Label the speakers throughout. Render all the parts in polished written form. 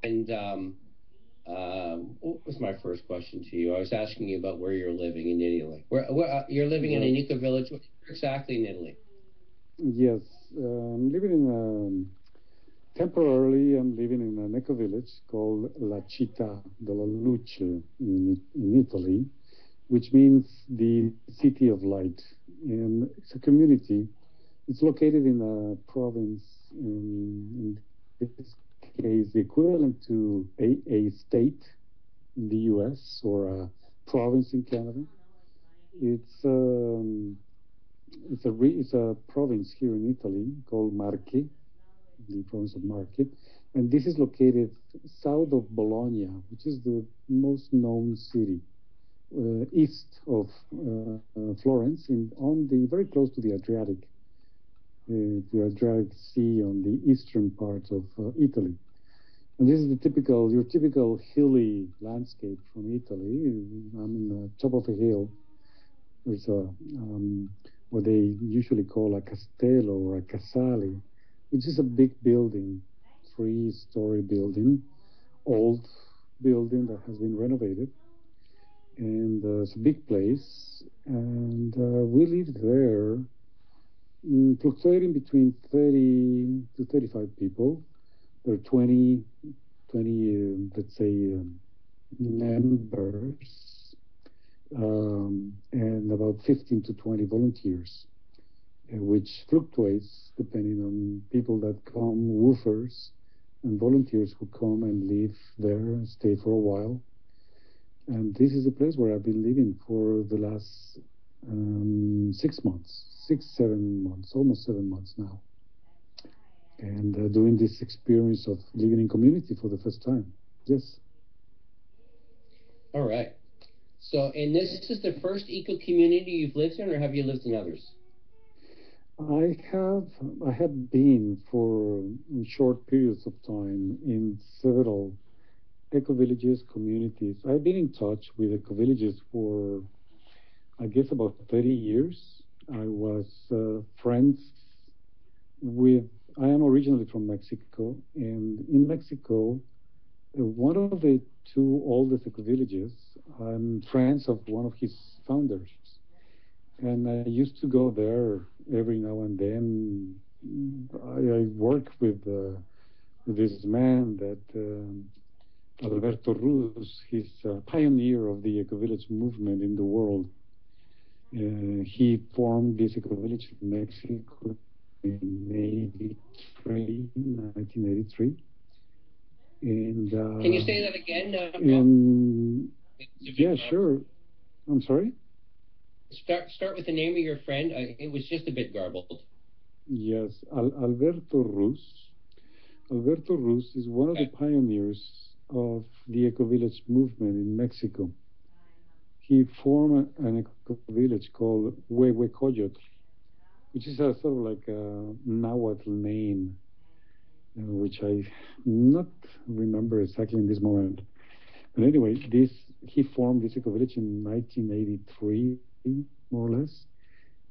Speaker 1: And what was my first question to you? I was asking you about where you're living in Italy. Where you're living in
Speaker 2: Right.
Speaker 1: an eco village? Where exactly in Italy?
Speaker 2: Yes. I'm living in temporarily. I'm living in an eco village called La Città della Luce in Italy, which means the city of light. And it's a community. It's located in a province, in this case, the equivalent to a state in the US or a province in Canada. It's it's a province here in Italy called Marche, the province of Marche, and this is located south of Bologna, which is the most known city, east of Florence, on the very close to the Adriatic Sea on the eastern part of Italy. And this is your typical hilly landscape from Italy. I'm on the top of a hill. There's what they usually call a castello or a casale, which is a big building, three-story building, old building that has been renovated, and it's a big place. And we live there, fluctuating between 30 to 35 people. There are 20, let's say, members, and about 15 to 20 volunteers, which fluctuates depending on people that come, woofers, and volunteers who come and live there and stay for a while. And this is a place where I've been living for the last 6 months, 7 months, almost 7 months now, and doing this experience of living in community for the first time. Yes.
Speaker 1: All right. So, and this is the first eco community you've lived in, or have you lived in others?
Speaker 2: I have I have been for short periods of time in several eco villages, communities. I've been in touch with eco villages for I guess about 30 years. I was friends with. I am originally from Mexico, and in Mexico, one of the two oldest eco villages. I'm friends of one of his founders, and I used to go there every now and then. I work with this man that Alberto Ruz. He's a pioneer of the eco village movement in the world. He formed this eco village in Mexico in 1983, and
Speaker 1: Can you say that again, Raul?
Speaker 2: and
Speaker 1: It's a bit
Speaker 2: yeah, sure. I'm sorry.
Speaker 1: start with the name of your friend. It was just a bit garbled.
Speaker 2: Yes, Alberto Ruz. Alberto Ruz is one of the
Speaker 1: Okay.
Speaker 2: pioneers of the eco-village movement in Mexico. He formed an eco-village called Huehuecoyotl, which is a sort of like a Nahuatl name, which I not remember exactly in this moment. But anyway, this he formed this eco-village in 1983, more or less.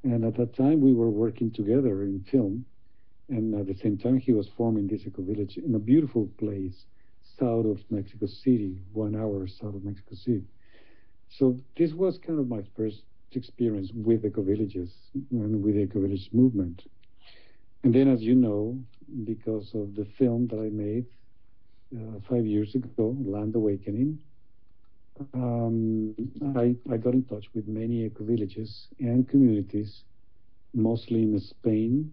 Speaker 2: And at that time, we were working together in film. And at the same time, he was forming this eco village in a beautiful place south of Mexico City, 1 hour south of Mexico City. So this was kind of my first experience with eco villages and with the eco village movement. And then, as you know, because of the film that I made 5 years ago, Land Awakening, I got in touch with many eco villages and communities, mostly in Spain,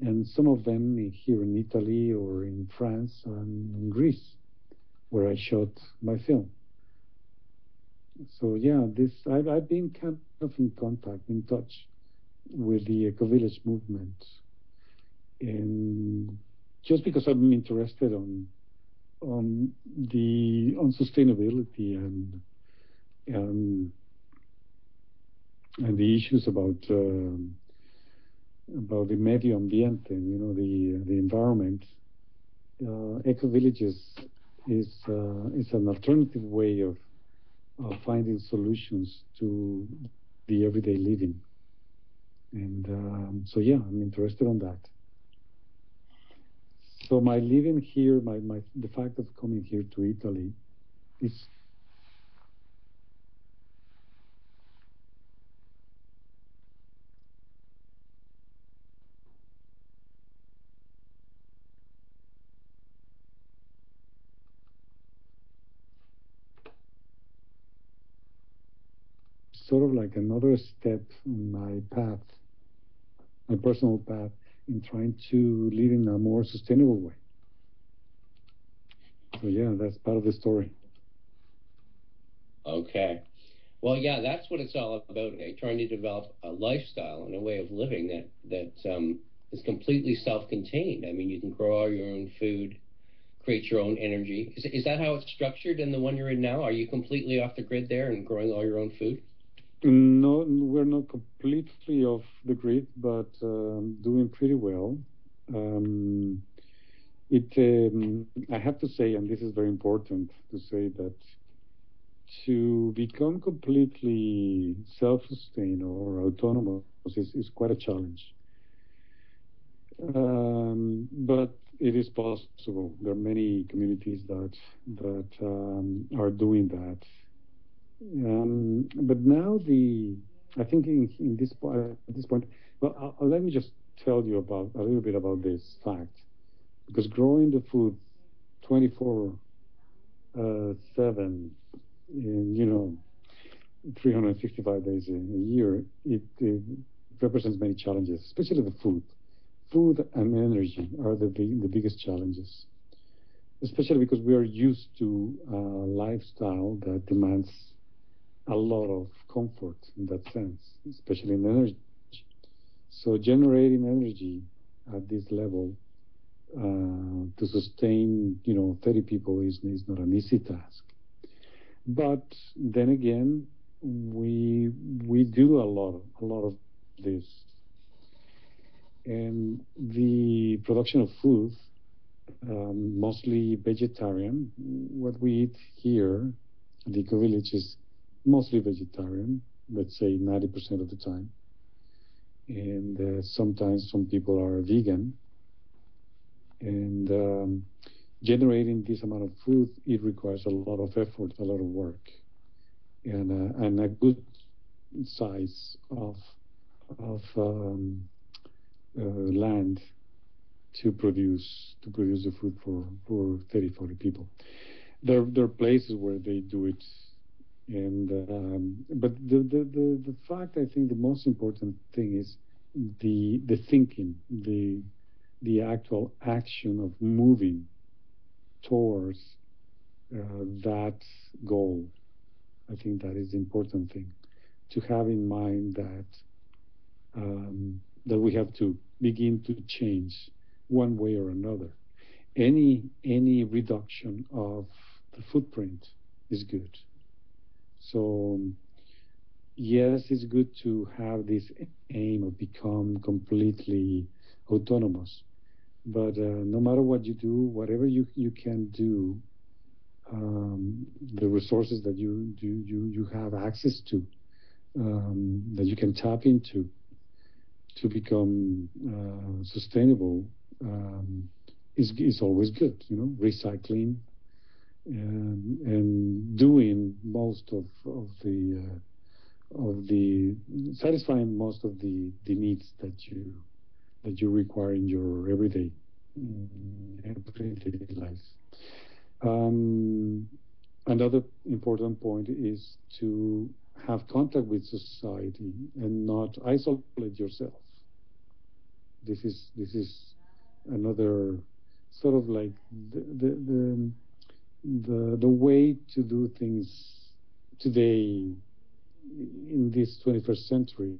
Speaker 2: and some of them here in Italy or in France and in Greece, where I shot my film. So yeah, this I've been kind of in contact, in touch with the Eco Village movement, and just because I'm interested on sustainability and and the issues about the medio ambiente, the environment. Eco villages is an alternative way of finding solutions to the everyday living. And so, yeah, I'm interested on that. So my living here, the fact of coming here to Italy is sort of like another step in my path, my personal path, in trying to live in a more sustainable way. So yeah, that's part of the story.
Speaker 1: Okay. Well, yeah, that's what it's all about, eh? Trying to develop a lifestyle and a way of living that is completely self-contained. I mean, you can grow all your own food, create your own energy. Is that how it's structured in the one you're in now? Are you completely off the grid there and growing all your own food?
Speaker 2: No, we're not completely off the grid, but doing pretty well. Um, I have to say, and this is very important to say that to become completely self-sustained or autonomous is quite a challenge. But it is possible. There are many communities that are doing that. But now I think at this point, well, let me just tell you about a little bit about this fact, because growing the food 24 7, in, 365 days a year, it represents many challenges, especially the food. Food and energy are the biggest challenges, especially because we are used to a lifestyle that demands a lot of comfort in that sense, especially in energy. So generating energy at this level to sustain, 30 people is not an easy task. But then again, we do a lot of this, and the production of food, mostly vegetarian. What we eat here at the eco village is mostly vegetarian. Let's say 90% of the time, and sometimes some people are vegan. And generating this amount of food, it requires a lot of effort, a lot of work, and a good size of land to produce the food for 30, 40 people. There are places where they do it, and but the fact, I think the most important thing is the thinking, the actual action of moving towards that goal. I think that is the important thing, to have in mind that we have to begin to change one way or another. Any reduction of the footprint is good. So yes, it's good to have this aim of become completely autonomous. But no matter what you do, whatever you can do, the resources that you have access to, that you can tap into to become sustainable, is always good. Recycling and doing most of the satisfying most of the needs that you require in your everyday life. Um, Another important point is to have contact with society and not isolate yourself. This is another sort of like the way to do things today in this 21st century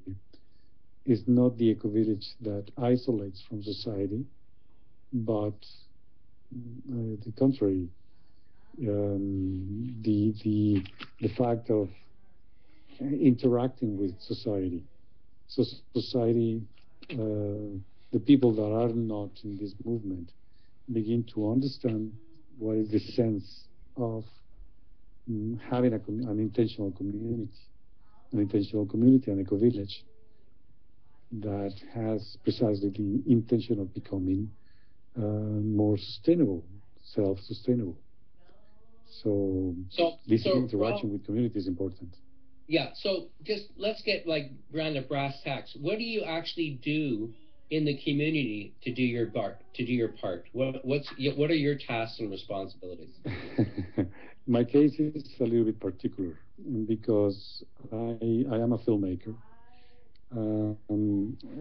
Speaker 2: is not the eco village that isolates from society, but the contrary. The fact of interacting with society. So society, the people that are not in this movement, begin to understand what is the sense of having an intentional community, an eco village that has precisely the intention of becoming more sustainable, self-sustainable. So this interaction
Speaker 1: Raul,
Speaker 2: with community is important.
Speaker 1: yeah. So just let's get like ground to brass tacks. What do you actually do in the community to do your part? To do your part? What are your tasks and responsibilities?
Speaker 2: My case is a little bit particular because I am a filmmaker.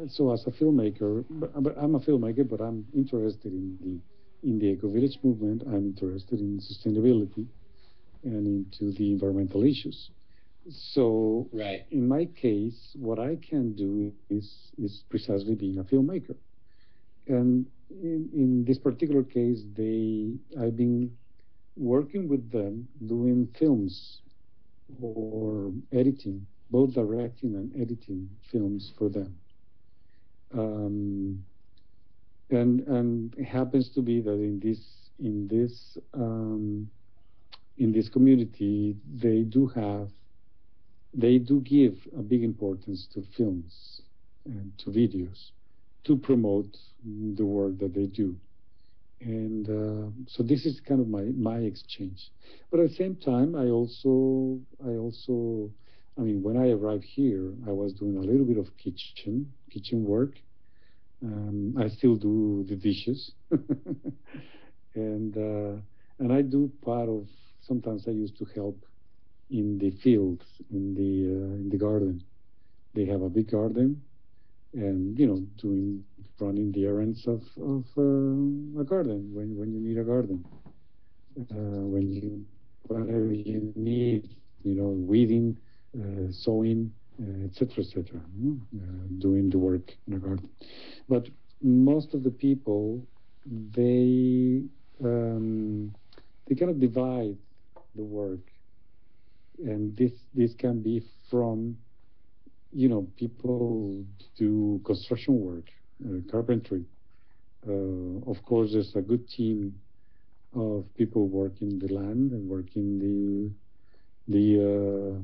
Speaker 2: So as a filmmaker, but I'm a filmmaker, but I'm interested in the eco village movement. I'm interested in sustainability and into the environmental issues. So
Speaker 1: Right.
Speaker 2: in my case, what I can do is precisely being a filmmaker. And in this particular case, I've been working with them doing films or editing, both directing and editing films for them. Um, and it happens to be that in this community they do give a big importance to films and to videos to promote the work that they do. And so this is kind of my exchange. But at the same time, I mean, when I arrived here, I was doing a little bit of kitchen work. I still do the dishes, and uh, and I do part of. Sometimes I used to help in the fields, in the garden. They have a big garden, and doing running the errands of a garden when you need a garden, when you whatever you need, weeding, sowing, etc., etc. Doing the work in a garden. But most of the people, they they kind of divide the work, and this can be from people do construction work, carpentry. Of course, there's a good team of people working the land and working the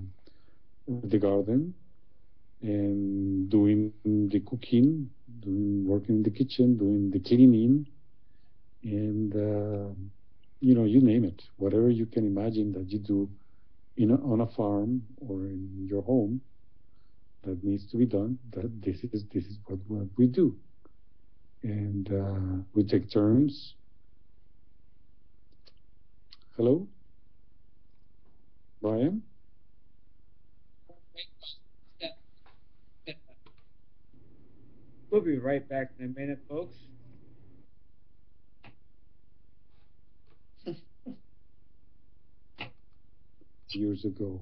Speaker 2: garden and doing the cooking, doing working in the kitchen, doing the cleaning, and you name it, whatever you can imagine that you do on a farm or in your home that needs to be done. That this is what we do, and we take turns. Hello, Brian.
Speaker 3: We'll be right back in a minute, folks.
Speaker 2: Years ago,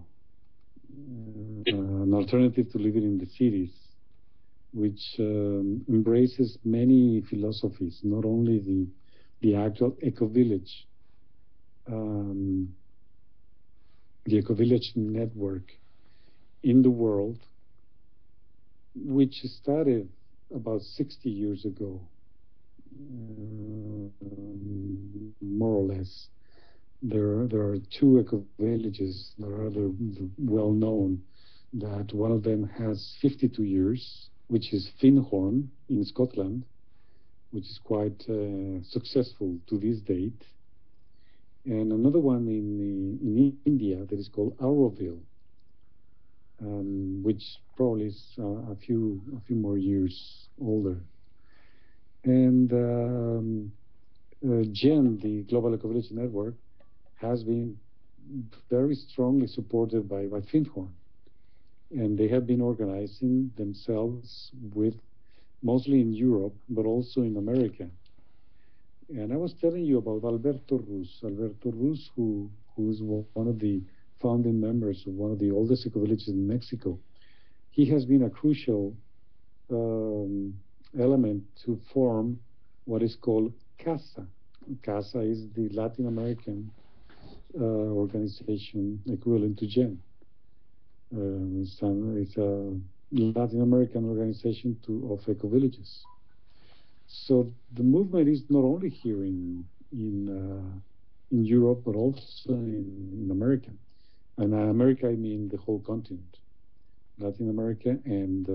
Speaker 2: an alternative to living in the cities, which embraces many philosophies, not only the actual eco-village, um, the eco-village network in the world, which started about 60 years ago, more or less. There are two eco-villages that are well known. That one of them has 52 years, which is Findhorn in Scotland, which is quite successful to this date, and another one in India that is called Auroville, which probably is a few more years older. And GEN, the Global Eco Village Network, has been very strongly supported by Findhorn, and they have been organizing themselves with mostly in Europe, but also in America. And I was telling you about Alberto Ruz, who is one of the founding members of one of the oldest eco villages in Mexico. He has been a crucial um, element to form what is called CASA. CASA is the Latin American organization equivalent to GEN. It's a Latin American organization of eco villages. So the movement is not only here in Europe, but also in America. And America, I mean the whole continent, Latin America and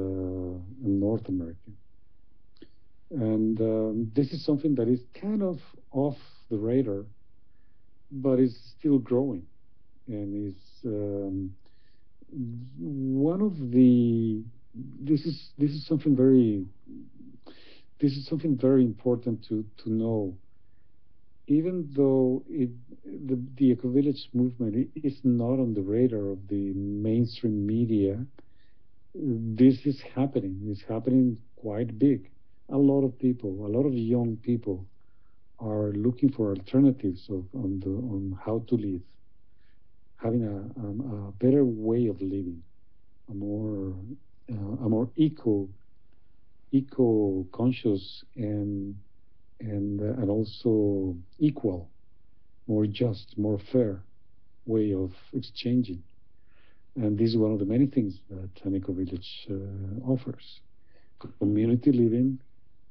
Speaker 2: North America. And this is something that is kind of off the radar, but is still growing, and is one of the this is something very important to know. Even though the eco-village movement is not on the radar of the mainstream media, this is happening. It's happening quite big. A lot of people, a lot of young people, are looking for alternatives on how to live, having a better way of living, a more eco conscious and also equal, more just, more fair way of exchanging. And this is one of the many things that an eco village offers: community living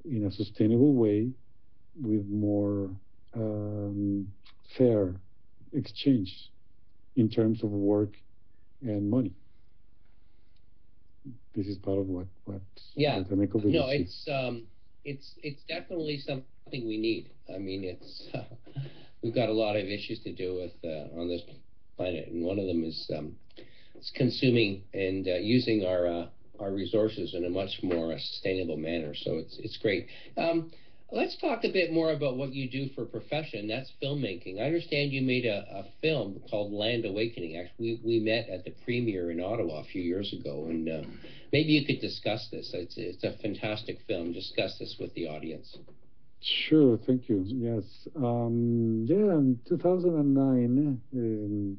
Speaker 2: in a sustainable way with more um, fair exchange in terms of work and money. This is part of
Speaker 1: Yeah,
Speaker 2: what an eco
Speaker 1: no,
Speaker 2: village is.
Speaker 1: it's definitely something we need. I mean, it's we've got a lot of issues to deal with on this planet, and one of them is it's consuming and using our resources in a much more sustainable manner. So it's great. Let's talk a bit more about what you do for a profession. That's filmmaking. I understand you made a film called Land Awakening. Actually, we met at the premiere in Ottawa a few years ago, and maybe you could discuss this. It's a fantastic film. Discuss this with the audience.
Speaker 2: Sure, thank you. Yes. Yeah, in 2009,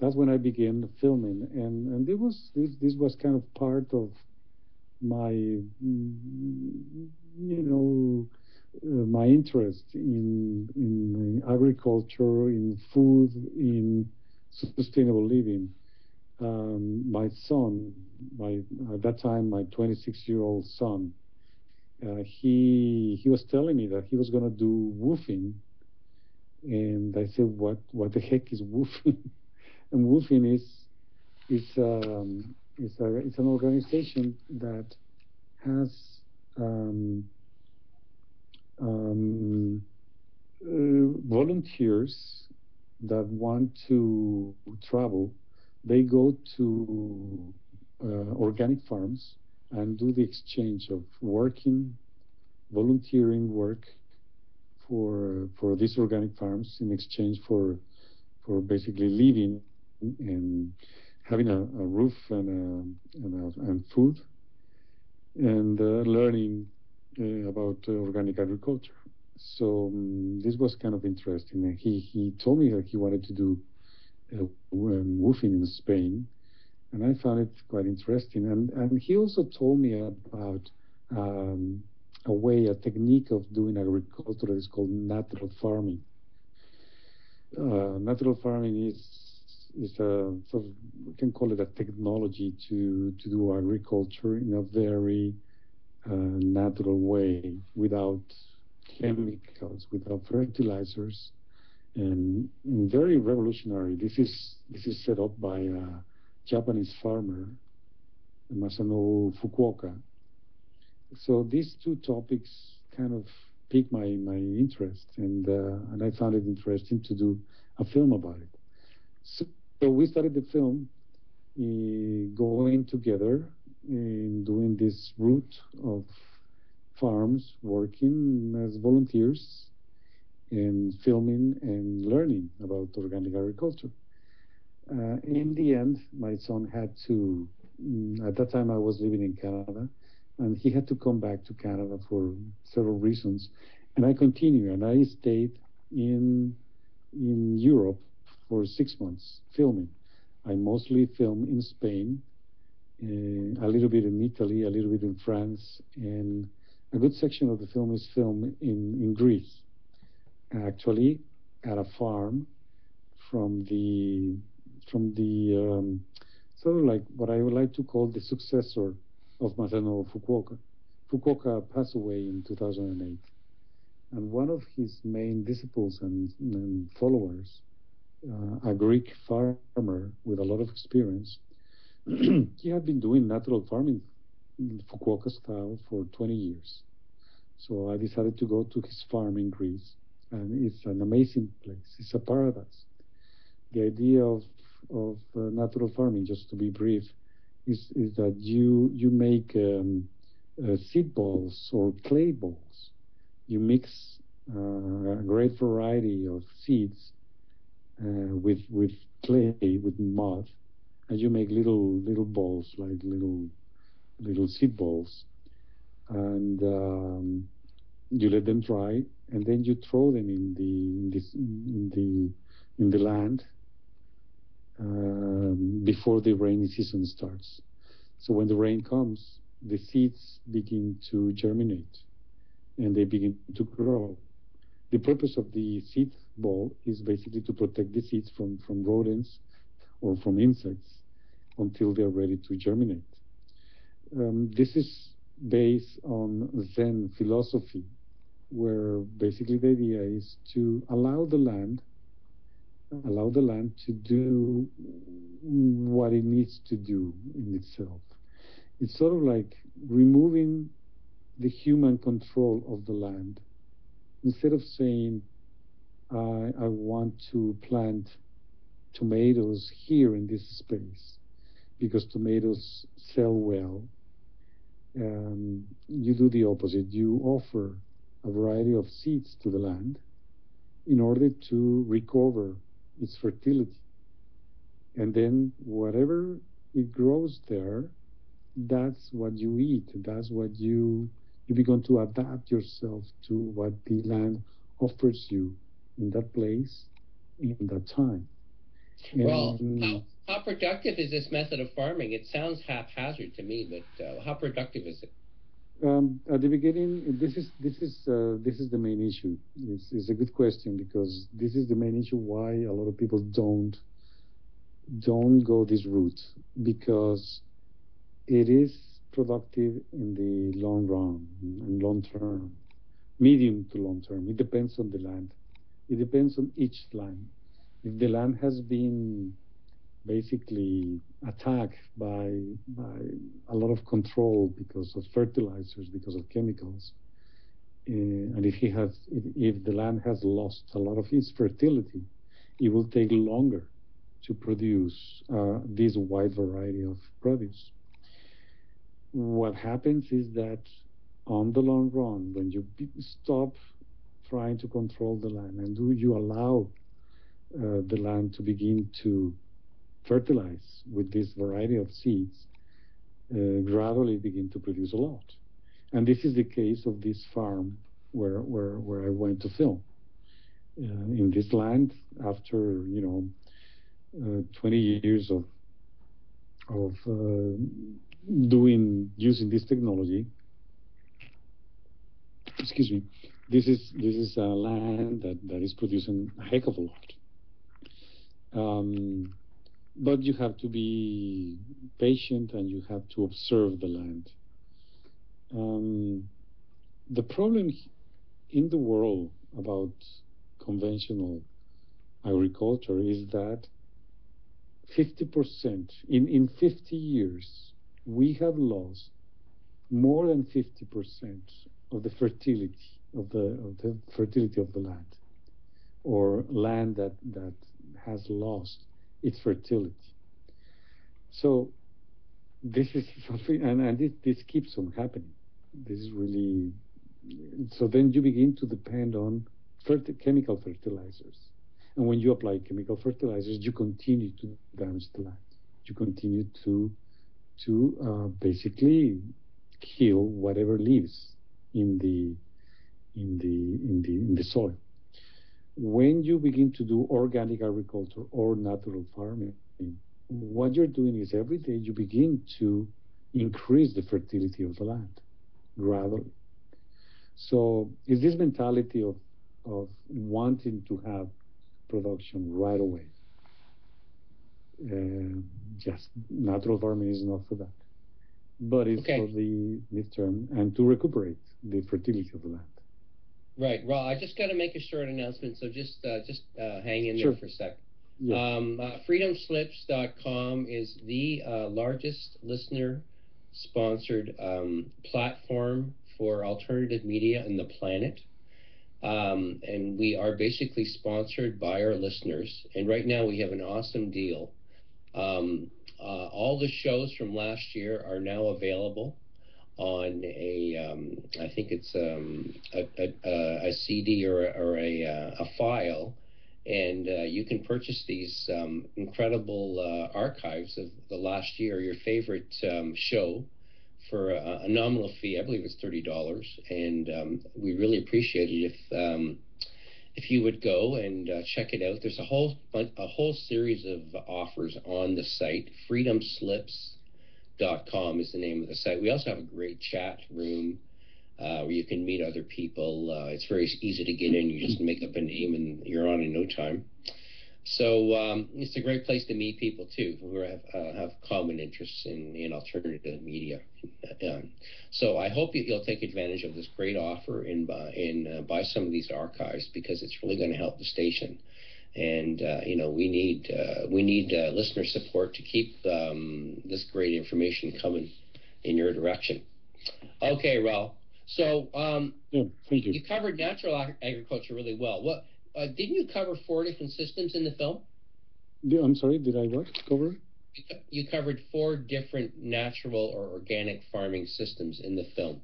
Speaker 2: that's when I began filming, and this was kind of part of my, my interest in agriculture, in food, in sustainable living. My son, my at that time my 26-year-old son, he was telling me that he was going to do woofing, and I said, what the heck is woofing? And woofing it's an organization that has um, um, volunteers that want to travel. They go to organic farms and do the exchange of working, volunteering work for these organic farms in exchange for basically living and having a roof and food, and learning about organic agriculture. So this was kind of interesting. And he told me that he wanted to do woofing in Spain, and I found it quite interesting. And he also told me about um, a technique of doing agriculture that is called natural farming. Natural farming is a sort of, we can call it a technology to do agriculture in a very natural way, without chemicals, without fertilizers, and very revolutionary. This is set up by a Japanese farmer, Masanobu Fukuoka. So these two topics kind of piqued my interest, and I found it interesting to do a film about it. So we started the film going together in doing this route of farms, working as volunteers and filming and learning about organic agriculture. In the end, my son had to, at that time I was living in Canada, and he had to come back to Canada for several reasons. And I continued, and I stayed in Europe for 6 months filming. I mostly film in Spain, a little bit in Italy, a little bit in France, and a good section of the film is filmed in Greece, actually at a farm from the sort of like what I would like to call the successor of Masano Fukuoka. Fukuoka passed away in 2008, and one of his main disciples and followers, a Greek farmer with a lot of experience, he had been doing natural farming, Fukuoka style, for 20 years. So I decided to go to his farm in Greece, and it's an amazing place. It's a paradise. The idea of natural farming, just to be brief, is that you make seed balls or clay balls. You mix a great variety of seeds with clay, with mud, and you make little balls, like little seed balls, and you let them dry, and then you throw them in the land before the rainy season starts. So when the rain comes, the seeds begin to germinate and they begin to grow. The purpose of the seed ball is basically to protect the seeds from rodents or from insects until they're ready to germinate. This is based on Zen philosophy, where basically the idea is to allow the land to do what it needs to do in itself. It's sort of like removing the human control of the land. Instead of saying, I want to plant tomatoes here in this space because tomatoes sell well, you do the opposite. You offer a variety of seeds to the land in order to recover its fertility. And then whatever it grows there, that's what you eat. That's what you begin to adapt yourself to what the land offers you in that place, in that time.
Speaker 1: Well, how productive is this method of farming? It sounds haphazard to me, but how productive is it?
Speaker 2: At the beginning, this is the main issue. It's a good question, because this is the main issue why a lot of people don't go this route, because it is productive in the long run and long term, medium to long term. It depends on the land. It depends on each land. If the land has been basically attacked by a lot of control because of fertilizers, because of chemicals, and if the land has lost a lot of its fertility, it will take longer to produce this wide variety of produce. What happens is that on the long run, when you stop trying to control the land and do you allow the land to begin to fertilize with this variety of seeds, gradually begin to produce a lot. And this is the case of this farm where I went to film. In this land, after 20 years of using this technology, excuse me, this is a land that is producing a heck of a lot. But you have to be patient and you have to observe the land. The problem in the world about conventional agriculture is that 50%, in 50 years, we have lost more than 50% of the fertility of the fertility of the land, or land that has lost its fertility. So this is something, and this keeps on happening. This is really, so then you begin to depend on chemical fertilizers. And when you apply chemical fertilizers, you continue to damage the land. You continue to basically kill whatever lives in the soil. When you begin to do organic agriculture or natural farming, what you're doing is every day you begin to increase the fertility of the land gradually. So it's this mentality of wanting to have production right away. Just natural farming is not for that, but it's for the midterm and to recuperate the fertility of the land.
Speaker 1: Right. Well, I just got to make a short announcement, so just hang in
Speaker 2: Sure.
Speaker 1: there for a sec.
Speaker 2: Yeah.
Speaker 1: Freedomslips.com is the largest listener-sponsored platform for alternative media and the planet. And we are basically sponsored by our listeners. And right now we have an awesome deal. All the shows from last year are now available on I think it's a CD or a file, and you can purchase these incredible archives of the last year, your favorite show, for a nominal fee. I believe it's $30, and we really appreciate it if you would go and check it out. There's a whole series of offers on the site. Freedomslips.com is the name of the site. We also have a great chat room where you can meet other people. It's very easy to get in. You just make up a name and you're on in no time. So it's a great place to meet people too who have common interests in alternative media. So I hope you'll take advantage of this great offer and buy some of these archives, because it's really going to help the station. And we need listener support to keep this great information coming in your direction. Okay, Raul. So
Speaker 2: Yeah, thank you.
Speaker 1: you covered natural agriculture really well. What didn't you cover 4 different systems in the film?
Speaker 2: I'm sorry, did I what? Cover?
Speaker 1: You covered 4 different natural or organic farming systems in the film.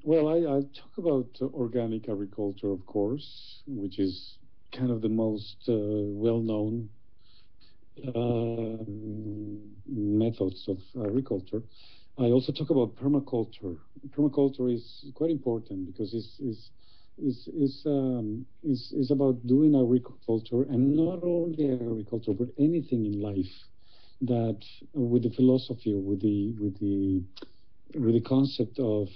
Speaker 2: Well, I talk about organic agriculture, of course, which is kind of the most well-known methods of agriculture. I also talk about permaculture. Permaculture is quite important because it's about doing agriculture, and not only agriculture, but anything in life that, with the philosophy, with the concept of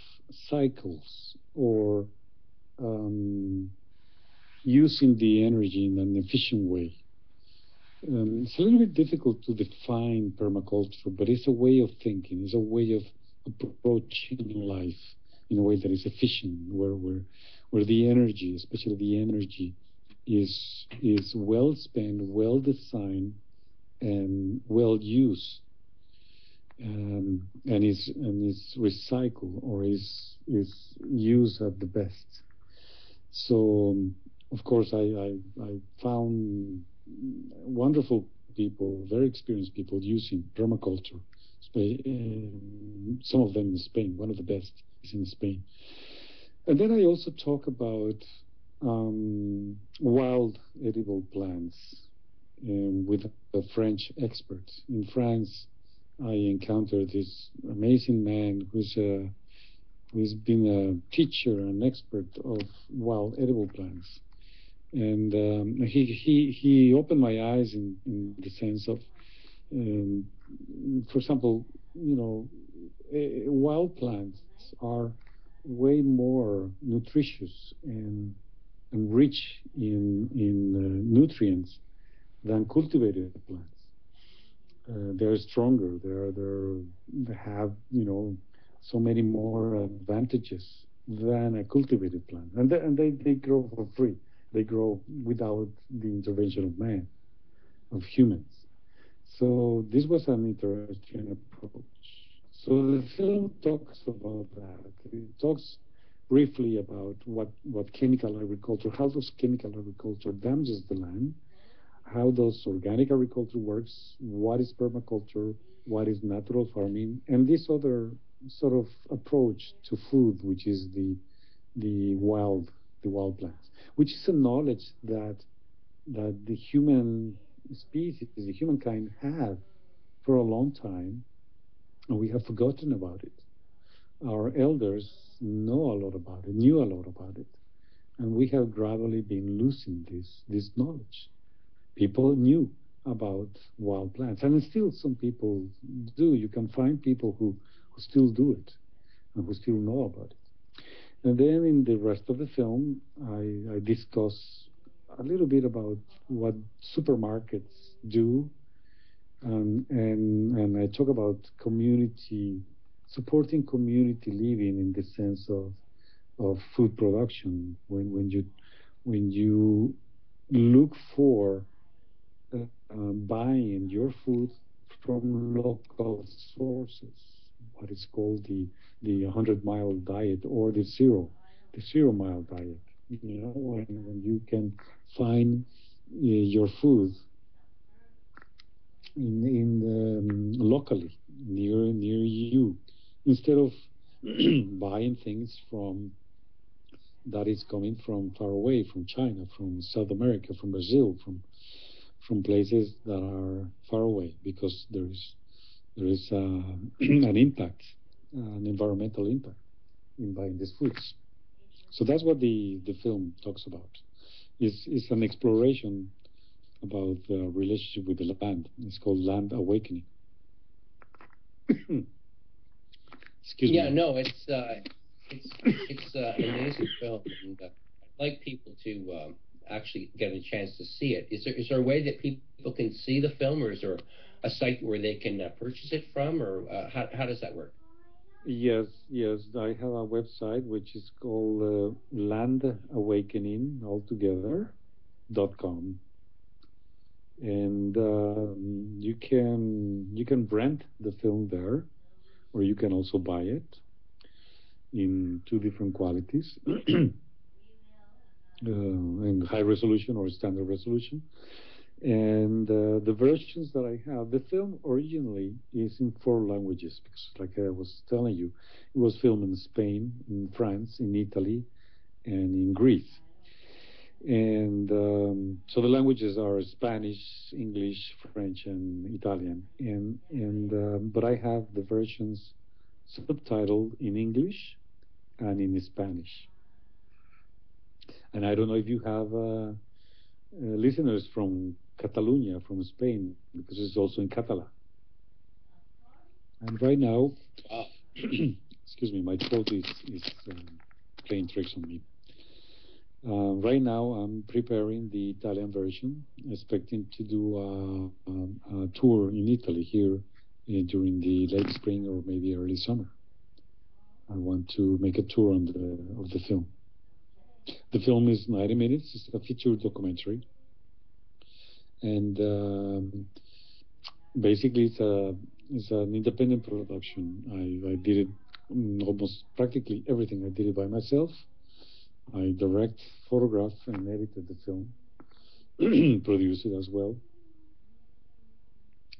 Speaker 2: cycles, or using the energy in an efficient way. It's a little bit difficult to define permaculture, but it's a way of thinking. It's a way of approaching life in a way that is efficient, where the energy, especially the energy, is well spent, well designed, and well used, and is recycled, or is used at the best. So, of course, I found wonderful people, very experienced people using permaculture. Some of them in Spain. One of the best is in Spain. And then I also talk about wild edible plants with a French expert. In France, I encountered this amazing man who's been a teacher, an expert of wild edible plants. And he opened my eyes in the sense of, for example, wild plants are way more nutritious and rich in nutrients than cultivated plants. They're stronger. They have so many more advantages than a cultivated plant, and they grow for free. They grow without the intervention of man, of humans. So this was an interesting approach. So the film talks about that. It talks briefly about what chemical agriculture, how does chemical agriculture damages the land, how does organic agriculture works, what is permaculture, what is natural farming, and this other sort of approach to food, which is the wild plants, which is a knowledge that the human species, the humankind, have for a long time, and we have forgotten about it. Our elders know a lot about it, knew a lot about it, and we have gradually been losing this knowledge. People knew about wild plants, and still some people do. You can find people who still do it and who still know about it. And then in the rest of the film, I discuss a little bit about what supermarkets do, and I talk about supporting community living in the sense of food production. When you look for buying your food from local sources, what is called the 100% 100-mile diet or the 0-mile diet. You know, when you can find your food in locally near you, instead of buying things from that is coming from far away, from China, from South America, from Brazil, from places that are far away, because there is an impact, an environmental impact in buying these foods. So that's what the film talks about. It's an exploration about the relationship with the land. It's called Land Awakening. Excuse
Speaker 1: Yeah,
Speaker 2: me.
Speaker 1: no, it's an amazing film, and I'd like people to actually get a chance to see it. Is there a way that people can see the film, or is there a site where they can purchase it from, or how does that work?
Speaker 2: Yes, yes. I have a website which is called landawakening.com, and you can rent the film there, or you can also buy it in two different qualities, in high resolution or standard resolution. And the versions that I have, the film originally is in four languages, because, like I was telling you, it was filmed in Spain, in France, in Italy, and in Greece. And so the languages are Spanish, English, French, and Italian. But I have the versions subtitled in English and in Spanish. And I don't know if you have listeners from Catalonia, from Spain, because it's also in Catalan. And right now, excuse me, my throat is playing tricks on me. Right now, I'm preparing the Italian version, expecting to do a tour in Italy here during the late spring or maybe early summer. I want to make a tour of the film. The film is 90 minutes. It's a feature documentary, and basically it's an independent production. I did it, almost practically everything. I did it by myself. I direct, photograph, and edited the film, produced it as well.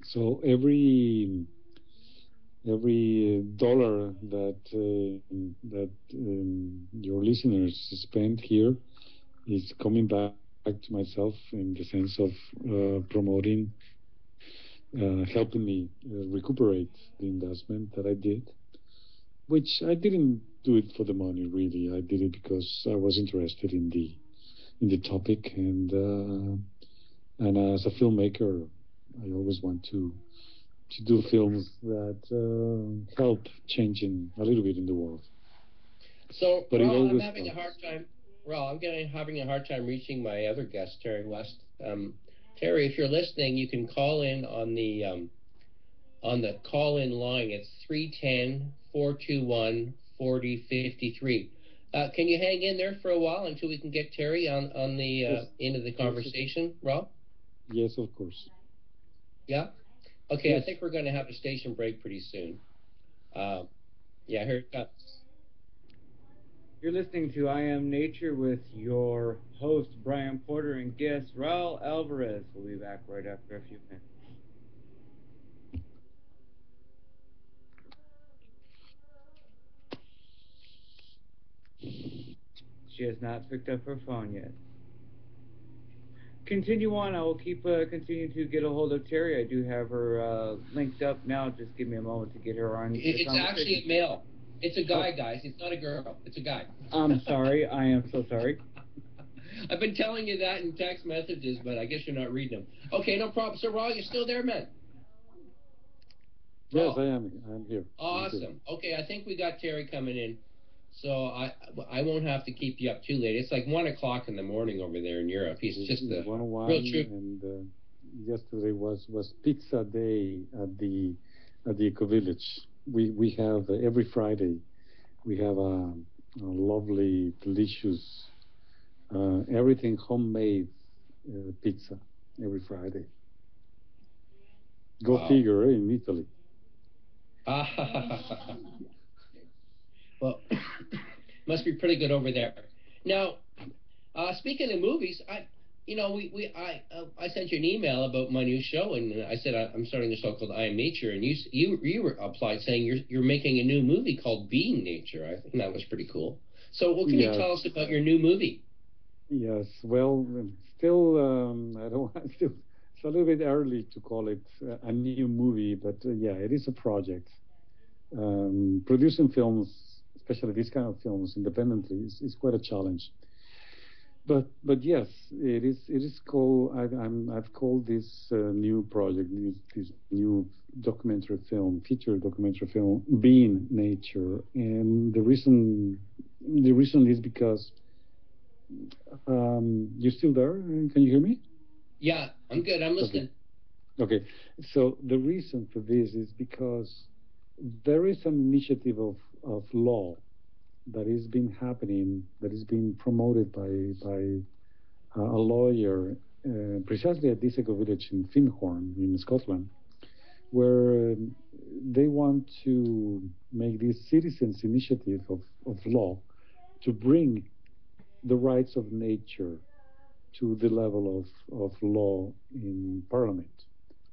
Speaker 2: So every dollar that your listeners spend here is coming back to myself, in the sense of promoting, helping me recuperate the investment that I did, which I didn't do it for the money, really. I did it because I was interested in the topic, and as a filmmaker, I always want to do films that help changing a little bit in the world.
Speaker 1: So,
Speaker 2: But it
Speaker 1: Raul, I'm
Speaker 2: always
Speaker 1: having a hard
Speaker 2: starts.
Speaker 1: time. Raul, having a hard time reaching my other guest, Terry West. Terry, if you're listening, you can call in on the call-in line. It's 310-421-4053. Can you hang in there for a while until we can get Terry on the
Speaker 2: Yes,
Speaker 1: end of the
Speaker 2: yes,
Speaker 1: conversation, Raul?
Speaker 2: yes, of course.
Speaker 1: Yeah. Okay, I
Speaker 2: Yes.
Speaker 1: think we're going to have a station break pretty soon. Yeah, here it comes.
Speaker 3: You're listening to I Am Nature with your host, Brian Porter, and guest, Raul Alvarez. We'll be back right after a few minutes. She has not picked up her phone yet. Continue on. I will keep continue to get a hold of Terry. I do have her linked up now. Just give me a moment to get her on the
Speaker 1: It's actually
Speaker 3: conversation.
Speaker 1: a male. It's a guy,
Speaker 3: Oh,
Speaker 1: guys. It's not a girl. It's a guy.
Speaker 3: I'm sorry. I am so sorry.
Speaker 1: I've been telling you that in text messages, but I guess you're not reading them. Okay, no problem. So, Raul, you're still there, man?
Speaker 2: Yes,
Speaker 1: Raul,
Speaker 2: I am. I'm here. I'm here.
Speaker 1: awesome. Okay, I think we got Terry coming in, so I won't have to keep you up too late. It's like 1 o'clock in the morning over there in Europe. He's just
Speaker 2: It's
Speaker 1: a
Speaker 2: 101,
Speaker 1: real true.
Speaker 2: and yesterday was pizza day at the Eco Village. We have every Friday we have a lovely, delicious, everything homemade pizza every Friday. Go
Speaker 1: Wow.
Speaker 2: figure, in Italy.
Speaker 1: Well, must be pretty good over there. Now, speaking of movies, I sent you an email about my new show, and I said I'm starting a show called I Am Nature, and you replied saying you're making a new movie called Being Nature. I think that was pretty cool. So, what can you
Speaker 2: Yes,
Speaker 1: tell us about your new movie?
Speaker 2: yes. Well, still, I don't want still. It's a little bit early to call it a new movie, but yeah, it is a project. Producing films, especially this kind of films, independently, is quite a challenge. But yes, it is called. I've called this new project, this new documentary film, feature documentary film, Being Nature, and the reason is because you're still there. Can you hear me?
Speaker 1: Yeah, I'm good. I'm
Speaker 2: Okay.
Speaker 1: listening.
Speaker 2: Okay. So the reason for this is because there is an initiative of law that is been happening, that is being promoted by a lawyer precisely at this eco village in Finhorn in Scotland, where they want to make this citizens initiative of law to bring the rights of nature to the level of law in Parliament,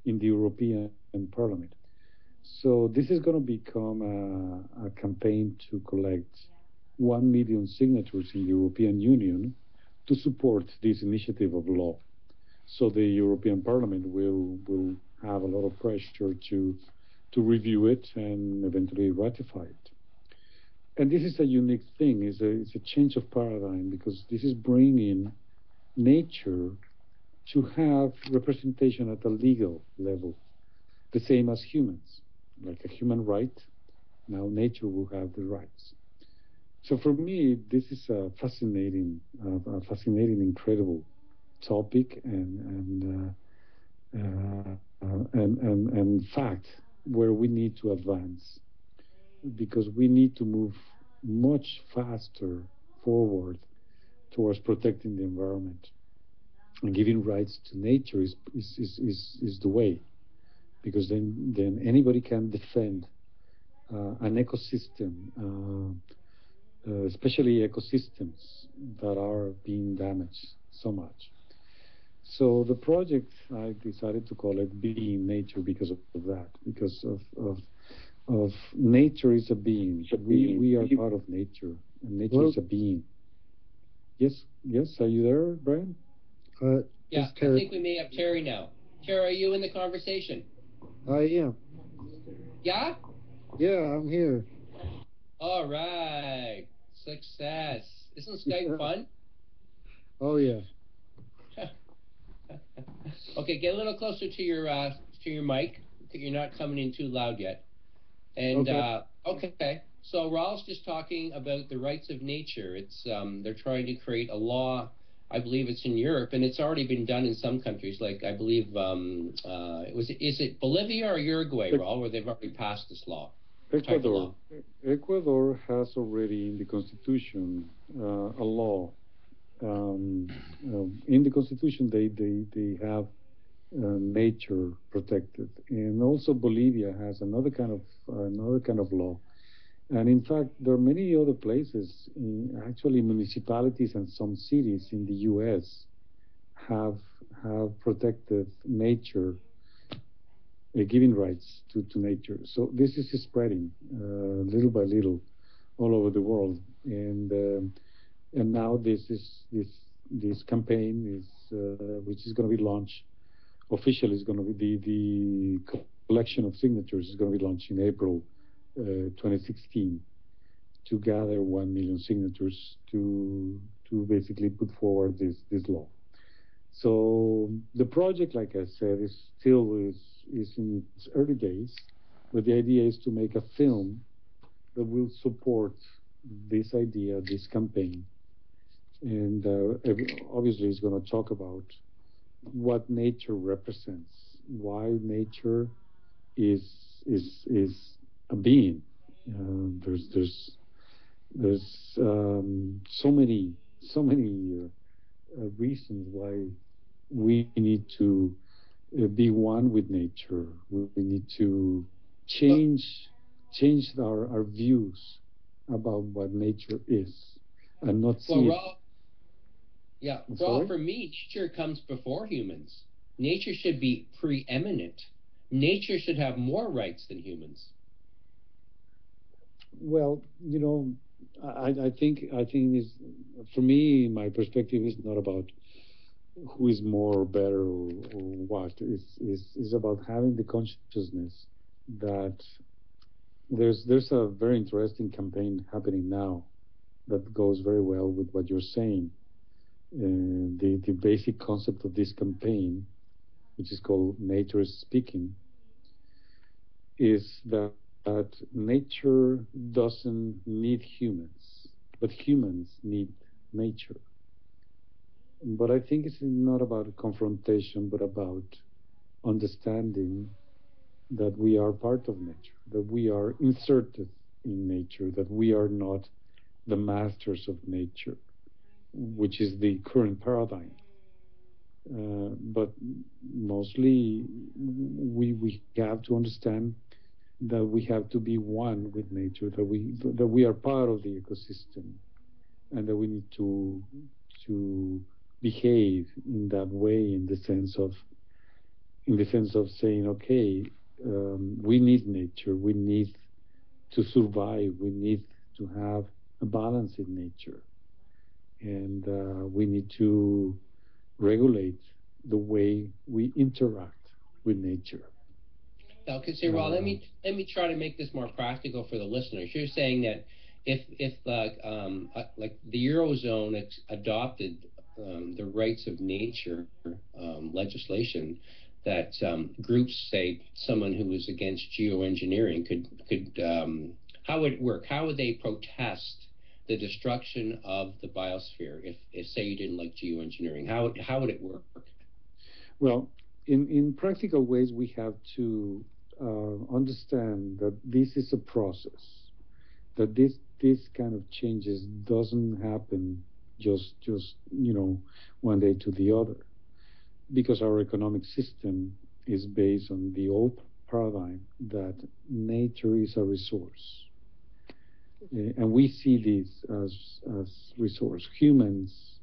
Speaker 2: in the European Parliament. So this is going to become a campaign to collect 1 million signatures in the European Union to support this initiative of law. So the European Parliament will have a lot of pressure to review it and eventually ratify it. And this is a unique thing. It's a change of paradigm because this is bringing nature to have representation at a legal level, the same as humans, like a human right. Now nature will have the rights. So for me, this is a fascinating, incredible topic and fact where we need to advance because we need to move much faster forward towards protecting the environment and giving rights to nature is the way because then anybody can defend an ecosystem, especially ecosystems that are being damaged so much. So the project, I decided to call it Being Nature because of that, because of nature is a being. We are part of nature, and nature is a being. Yes, yes. Are you there, Brian?
Speaker 1: Yeah, I think we may have Terry now. Terry, are you in the conversation?
Speaker 4: I am.
Speaker 1: Yeah?
Speaker 4: Yeah, I'm here.
Speaker 1: All right. Success. Isn't Skype fun?
Speaker 4: Oh, yeah.
Speaker 1: Okay, get a little closer to your mic. You're not coming in too loud yet. And
Speaker 4: Okay.
Speaker 1: okay, so Raul's just talking about the rights of nature. It's they're trying to create a law. I believe it's in Europe, and it's already been done in some countries. Like I believe is it Bolivia or Uruguay, Raul, where they've already passed this law, type of
Speaker 2: Ecuador.
Speaker 1: law.
Speaker 2: Ecuador has already in the constitution a law. In the constitution, they have nature protected, and also Bolivia has another kind of law. And in fact, there are many other places, actually municipalities and some cities in the U.S. have have protected nature, giving rights to nature. So this is spreading little by little all over the world, and now this campaign which is going to be launched officially is going to be the collection of signatures is going to be launched in April 2016 to gather 1 million signatures to basically put forward this law. So the project, like I said, is in its early days, but the idea is to make a film that will support this idea, this campaign, and obviously it's going to talk about what nature represents, why nature is is a being. There's so many reasons why we need to be one with nature. We need to
Speaker 1: Well,
Speaker 2: change our views about what nature is and not
Speaker 1: Well,
Speaker 2: see it.
Speaker 1: Raul, yeah,
Speaker 2: I'm
Speaker 1: Raul,
Speaker 2: sorry?
Speaker 1: for me, nature comes before humans. Nature should be preeminent. Nature should have more rights than humans.
Speaker 2: Well, I think is for me, my perspective is not about who is more or better or what. It's about having the consciousness that there's a very interesting campaign happening now that goes very well with what you're saying. The basic concept of this campaign, which is called Nature is Speaking, is that nature doesn't need humans, but humans need nature. But I think it's not about a confrontation, but about understanding that we are part of nature, that we are inserted in nature, that we are not the masters of nature, which is the current paradigm. But mostly we have to understand that we have to be one with nature, that we are part of the ecosystem, and that we need to behave in that way, in the sense of saying, okay, we need nature, we need to survive, we need to have a balance in nature, and we need to regulate the way we interact with nature.
Speaker 1: Now, okay, so Raul,
Speaker 2: Uh,
Speaker 1: let me try to make this more practical for the listeners. You're saying that if like the eurozone adopted the rights of nature legislation, that groups, say someone who was against geoengineering, could how would it work? How would they protest the destruction of the biosphere if say you didn't like geoengineering? How would it work?
Speaker 2: well, in practical ways, we have to understand that this is a process, that this kind of changes doesn't happen just one day to the other, because our economic system is based on the old paradigm that nature is a resource. And we see this as resource. Humans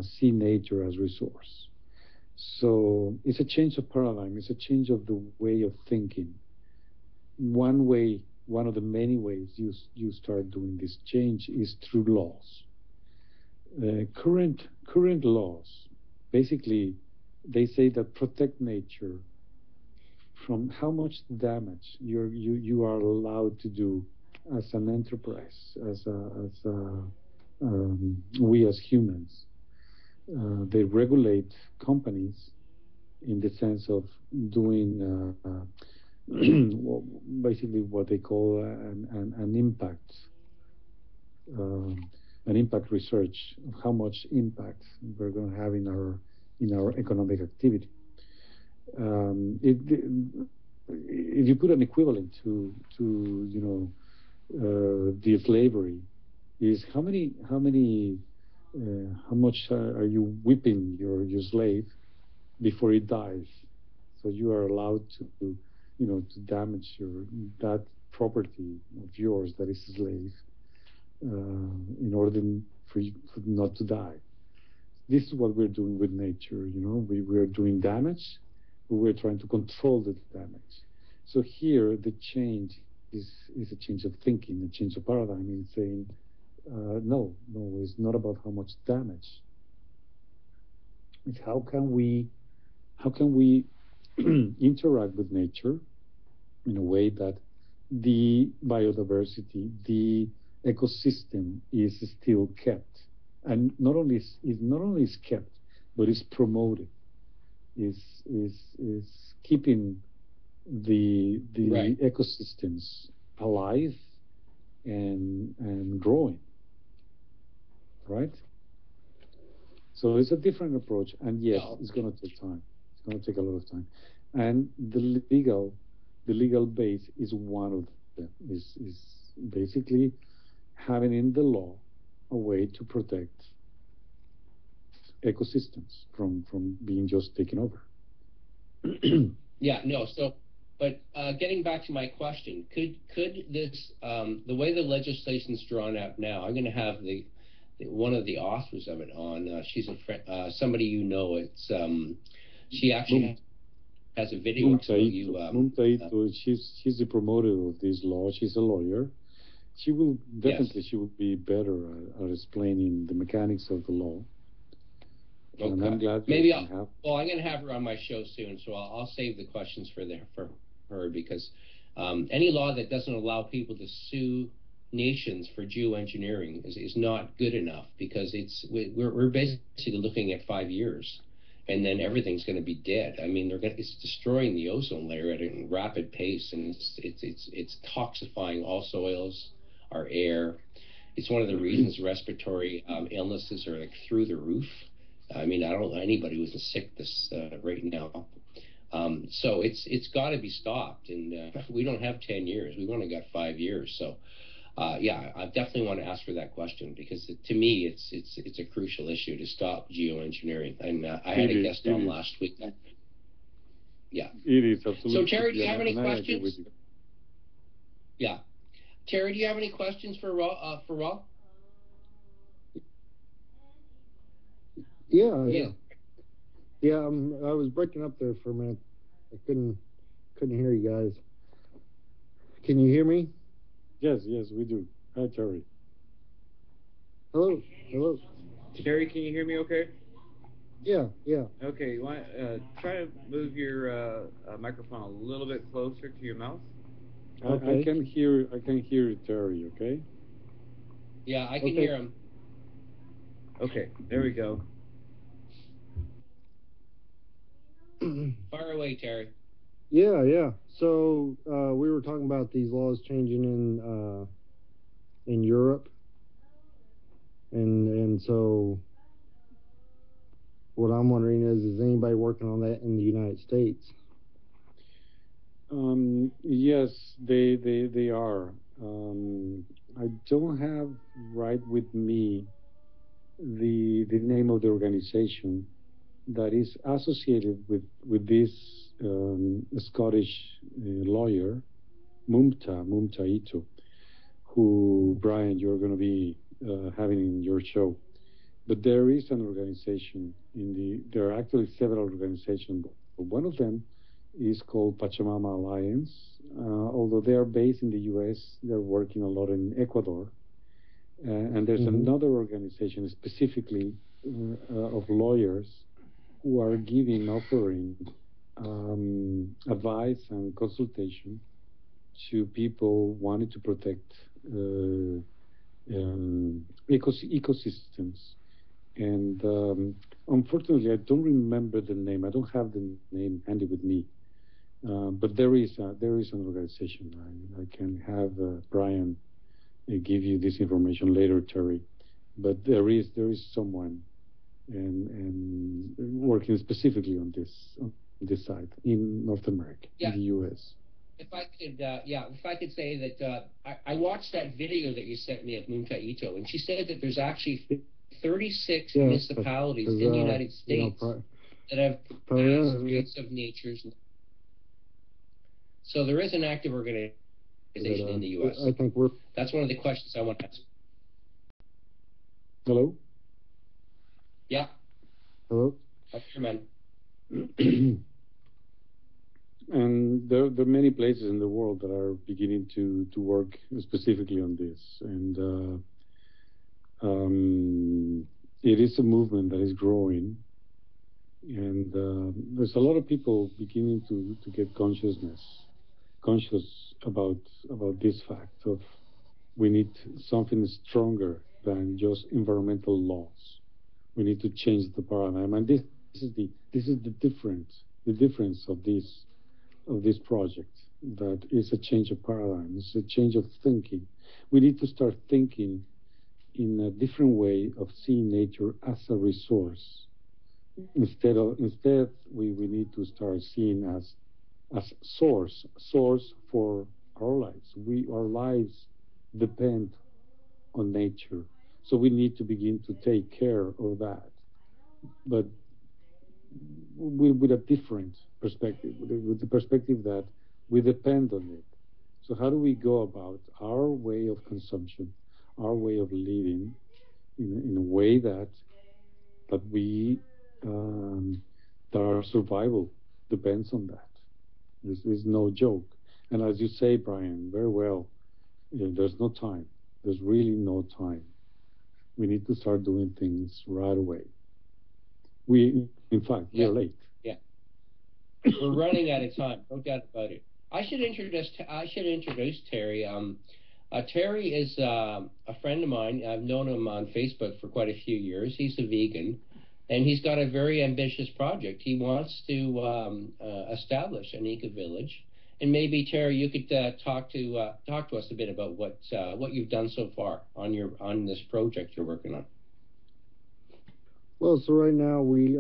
Speaker 2: see nature as resource. So it's a change of paradigm. It's a change of the way of thinking. One of the many ways you start doing this change is through laws. Current laws, basically, they say that protect nature from how much damage you are allowed to do as an enterprise, we as humans. They regulate companies in the sense of doing basically what they call um, an impact research of how much impact we're going to have in our economic activity. If you put an equivalent to the slavery, is how much are you whipping your slave before he dies? So you are allowed to damage that property of yours that is a slave, in order for not to die. This is what we're doing with nature. We're doing damage, but we're trying to control the damage. So here, the change is a change of thinking, a change of paradigm, in saying, no, it's not about how much damage. It's how can we interact with nature in a way that the biodiversity, the ecosystem is still kept, and not only is kept, but is promoted, is keeping the
Speaker 1: Right.
Speaker 2: ecosystems alive and growing, right? So it's a different approach, and yes,
Speaker 1: Well,
Speaker 2: it's going to take time. It's going to take a lot of time, and the legal base is one of them. Is basically having in the law a way to protect ecosystems from being just taken over.
Speaker 1: yeah, no. So, But getting back to my question, could this the way the legislation's drawn up now? I'm going to have one of the authors of it on. She's a friend, somebody you know. It's she actually has a video.
Speaker 2: Mumtaito, she's the promoter of this law. She's a lawyer. She will definitely
Speaker 1: Yes.
Speaker 2: she will be better at explaining the mechanics of the law.
Speaker 1: Okay.
Speaker 2: And I'm glad
Speaker 1: Maybe
Speaker 2: have.
Speaker 1: Well, I'm going to have her on my show soon, so I'll save the questions for her because any law that doesn't allow people to sue nations for geoengineering is not good enough because we're basically looking at 5 years, and then everything's going to be dead. I mean, it's destroying the ozone layer at a rapid pace, and it's toxifying all soils, our air. It's one of the reasons respiratory illnesses are like through the roof. I mean, I don't know anybody who's sick this right now. So it's got to be stopped, and we don't have 10 years. We've only got 5 years. So yeah, I definitely want to ask her that question because to me, it's a crucial issue to stop geoengineering. And I had a guest on last week. Yeah,
Speaker 2: it is absolutely.
Speaker 1: So Terry, do you have any questions? Yeah, Terry, do you have any questions for Raul?
Speaker 4: Yeah. I was breaking up there for a minute. I couldn't hear you guys. Can you hear me?
Speaker 2: Yes, we do. Hi, Terry.
Speaker 4: Hello.
Speaker 3: Terry, can you hear me? Okay.
Speaker 4: Yeah.
Speaker 3: Okay, you want try to move your microphone a little bit closer to your mouth.
Speaker 2: Okay. I can hear Terry. Okay.
Speaker 1: Yeah, I can hear him.
Speaker 3: Okay, there we go.
Speaker 1: Fire away, Terry.
Speaker 4: Yeah. So we were talking about these laws changing in Europe, and so what I'm wondering is anybody working on that in the United States?
Speaker 2: Yes, they are. I don't have right with me the name of the organization that is associated with this Scottish lawyer, Mumtaito, who, Brian, you're going to be having in your show. But there is an organization there are actually several organizations. One of them is called Pachamama Alliance. Although they are based in the U.S., they're working a lot in Ecuador. And there's another organization specifically of lawyers who are offering advice and consultation to people wanting to protect ecosystems. And unfortunately, I don't remember the name. I don't have the name handy with me. But there is an organization. I can have Brian give you this information later, Terry. But there is someone and working specifically on this side in North America, in the U.S.
Speaker 1: If I could say that I watched that video that you sent me of Munta Ito, and she said that there's actually 36 municipalities in the United States that have rates of natures. So there is an active organization in the U.S.
Speaker 4: I think
Speaker 1: that's one of the questions I want to ask.
Speaker 2: Hello?
Speaker 1: Yeah.
Speaker 4: Hello?
Speaker 1: Man.
Speaker 2: And there are many places in the world that are beginning to work specifically on this. And it is a movement that is growing. And there's a lot of people beginning to get conscious about this fact of we need something stronger than just environmental laws. We need to change the paradigm, and this is the difference of this project. That is a change of paradigm. It's a change of thinking. We need to start thinking in a different way of seeing nature as a resource. Instead, we need to start seeing as source for our lives. Our lives depend on nature, so we need to begin to take care of that, but with a different perspective, with the perspective that We depend on it. So how do we go about our way of consumption, our way of living in a way that we that our survival depends on that? This is no joke. And as you say, Brian, very well, there's no time. There's really no time. We need to start doing things right away. In fact, we
Speaker 1: Yeah,
Speaker 2: are late.
Speaker 1: yeah. We're running out of time, no doubt about it. I should introduce Terry. Terry is a friend of mine. I've known him on Facebook for quite a few years. He's a vegan, and he's got a very ambitious project. He wants to establish an eco village. And maybe Terry, you could talk to us a bit about what you've done so far on this project you're working on.
Speaker 4: Well, so right now we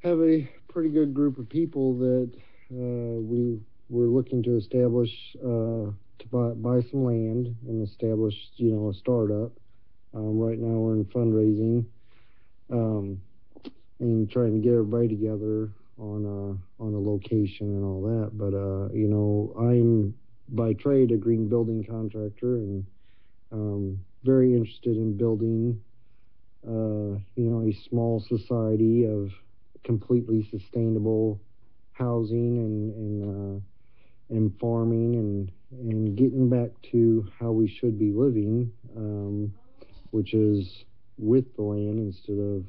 Speaker 4: have a pretty good group of people that we're looking to establish to buy some land and establish a startup. Right now we're in fundraising um, and trying to get everybody together on a location and all that. But I'm by trade a green building contractor and very interested in building a small society of completely sustainable housing and farming and getting back to how we should be living, which is with the land instead of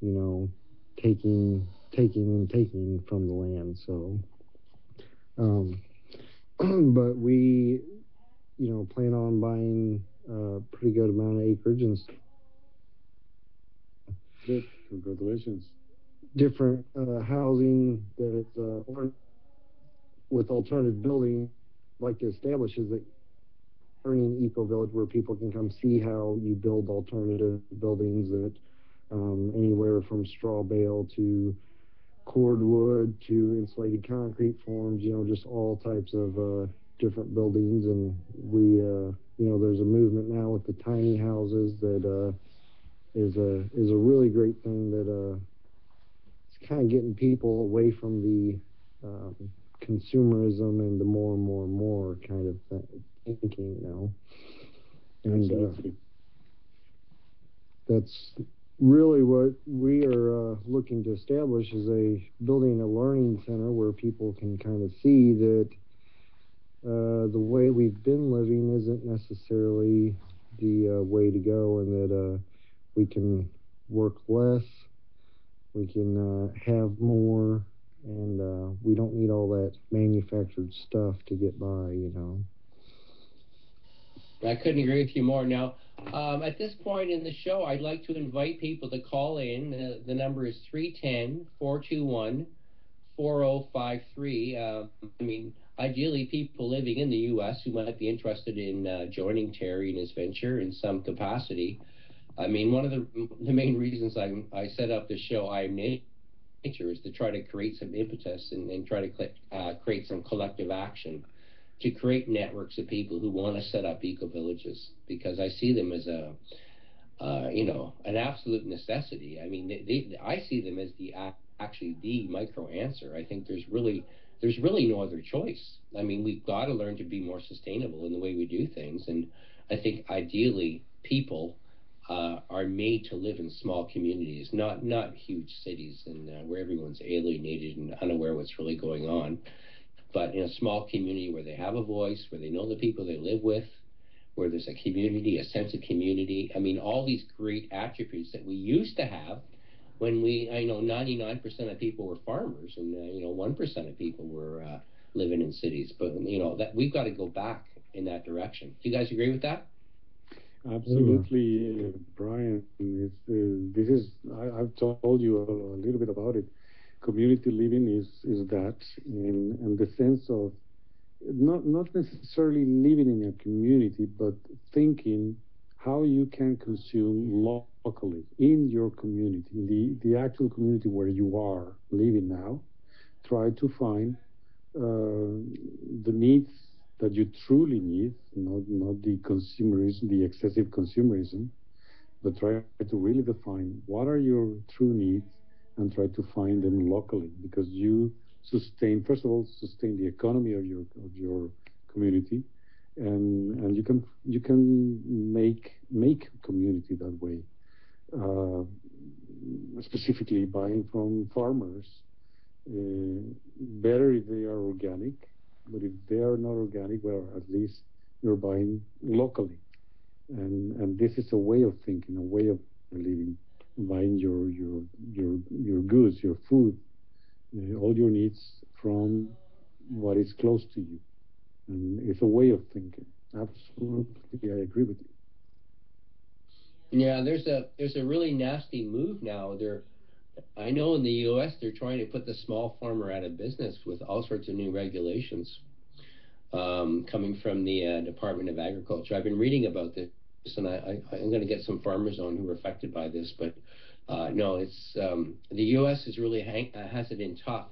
Speaker 4: you know taking from the land. So, um, but we plan on buying a pretty good amount of acreage and
Speaker 2: Good. Congratulations.
Speaker 4: different housing that it's with alternative building like to establish is that learning eco village where people can come see how you build alternative buildings that anywhere from straw bale to cord wood to insulated concrete forms, just all types of different buildings. And we there's a movement now with the tiny houses that is a really great thing that it's kind of getting people away from the consumerism and the more and more and more kind of thinking now. And that's really what we are looking to establish is building a learning center where people can kind of see that the way we've been living isn't necessarily the way to go, and that we can work less, we can have more, and we don't need all that manufactured stuff to get by.
Speaker 1: I couldn't agree with you more. Now, at this point in the show, I'd like to invite people to call in. The number is 310-421-4053. I mean, ideally, people living in the U.S. who might be interested in joining Terry in his venture in some capacity. I mean, one of the main reasons I set up this show, I Am Nature, is to try to create some impetus and try to create some collective action to create networks of people who want to set up eco villages, because I see them as an absolute necessity. I mean, I see them as actually the micro answer. I think there's really no other choice. I mean, we've got to learn to be more sustainable in the way we do things, and I think ideally people are made to live in small communities, not huge cities and where everyone's alienated and unaware what's really going on, but in a small community where they have a voice, where they know the people they live with, where there's a community, a sense of community. I mean, all these great attributes that we used to have when I know 99% of people were farmers and 1% of people were living in cities. But that we've got to go back in that direction. Do you guys agree with that?
Speaker 2: Absolutely, Brian. This is I've told you a little bit about it. Community living is that in the sense of not necessarily living in a community, but thinking how you can consume locally in your community, in the actual community where you are living now. Try to find the needs that you truly need, not the consumerism, the excessive consumerism, but try to really define what are your true needs and try to find them locally, because you sustain, first of all, sustain the economy of your community, and you can make community that way. Uh, Specifically, buying from farmers, better if they are organic, but if they are not organic, well, at least you're buying locally, and this is a way of thinking, a way of living, buying your goods, your food, all your needs from what is close to you, and it's a way of thinking. Absolutely, I agree with you.
Speaker 1: Yeah, there's a really nasty move now. I know in the U.S. they're trying to put the small farmer out of business with all sorts of new regulations coming from the Department of Agriculture. I've been reading about this, and I'm going to get some farmers on who are affected by this. But no, it's the U.S. is really has it in tough.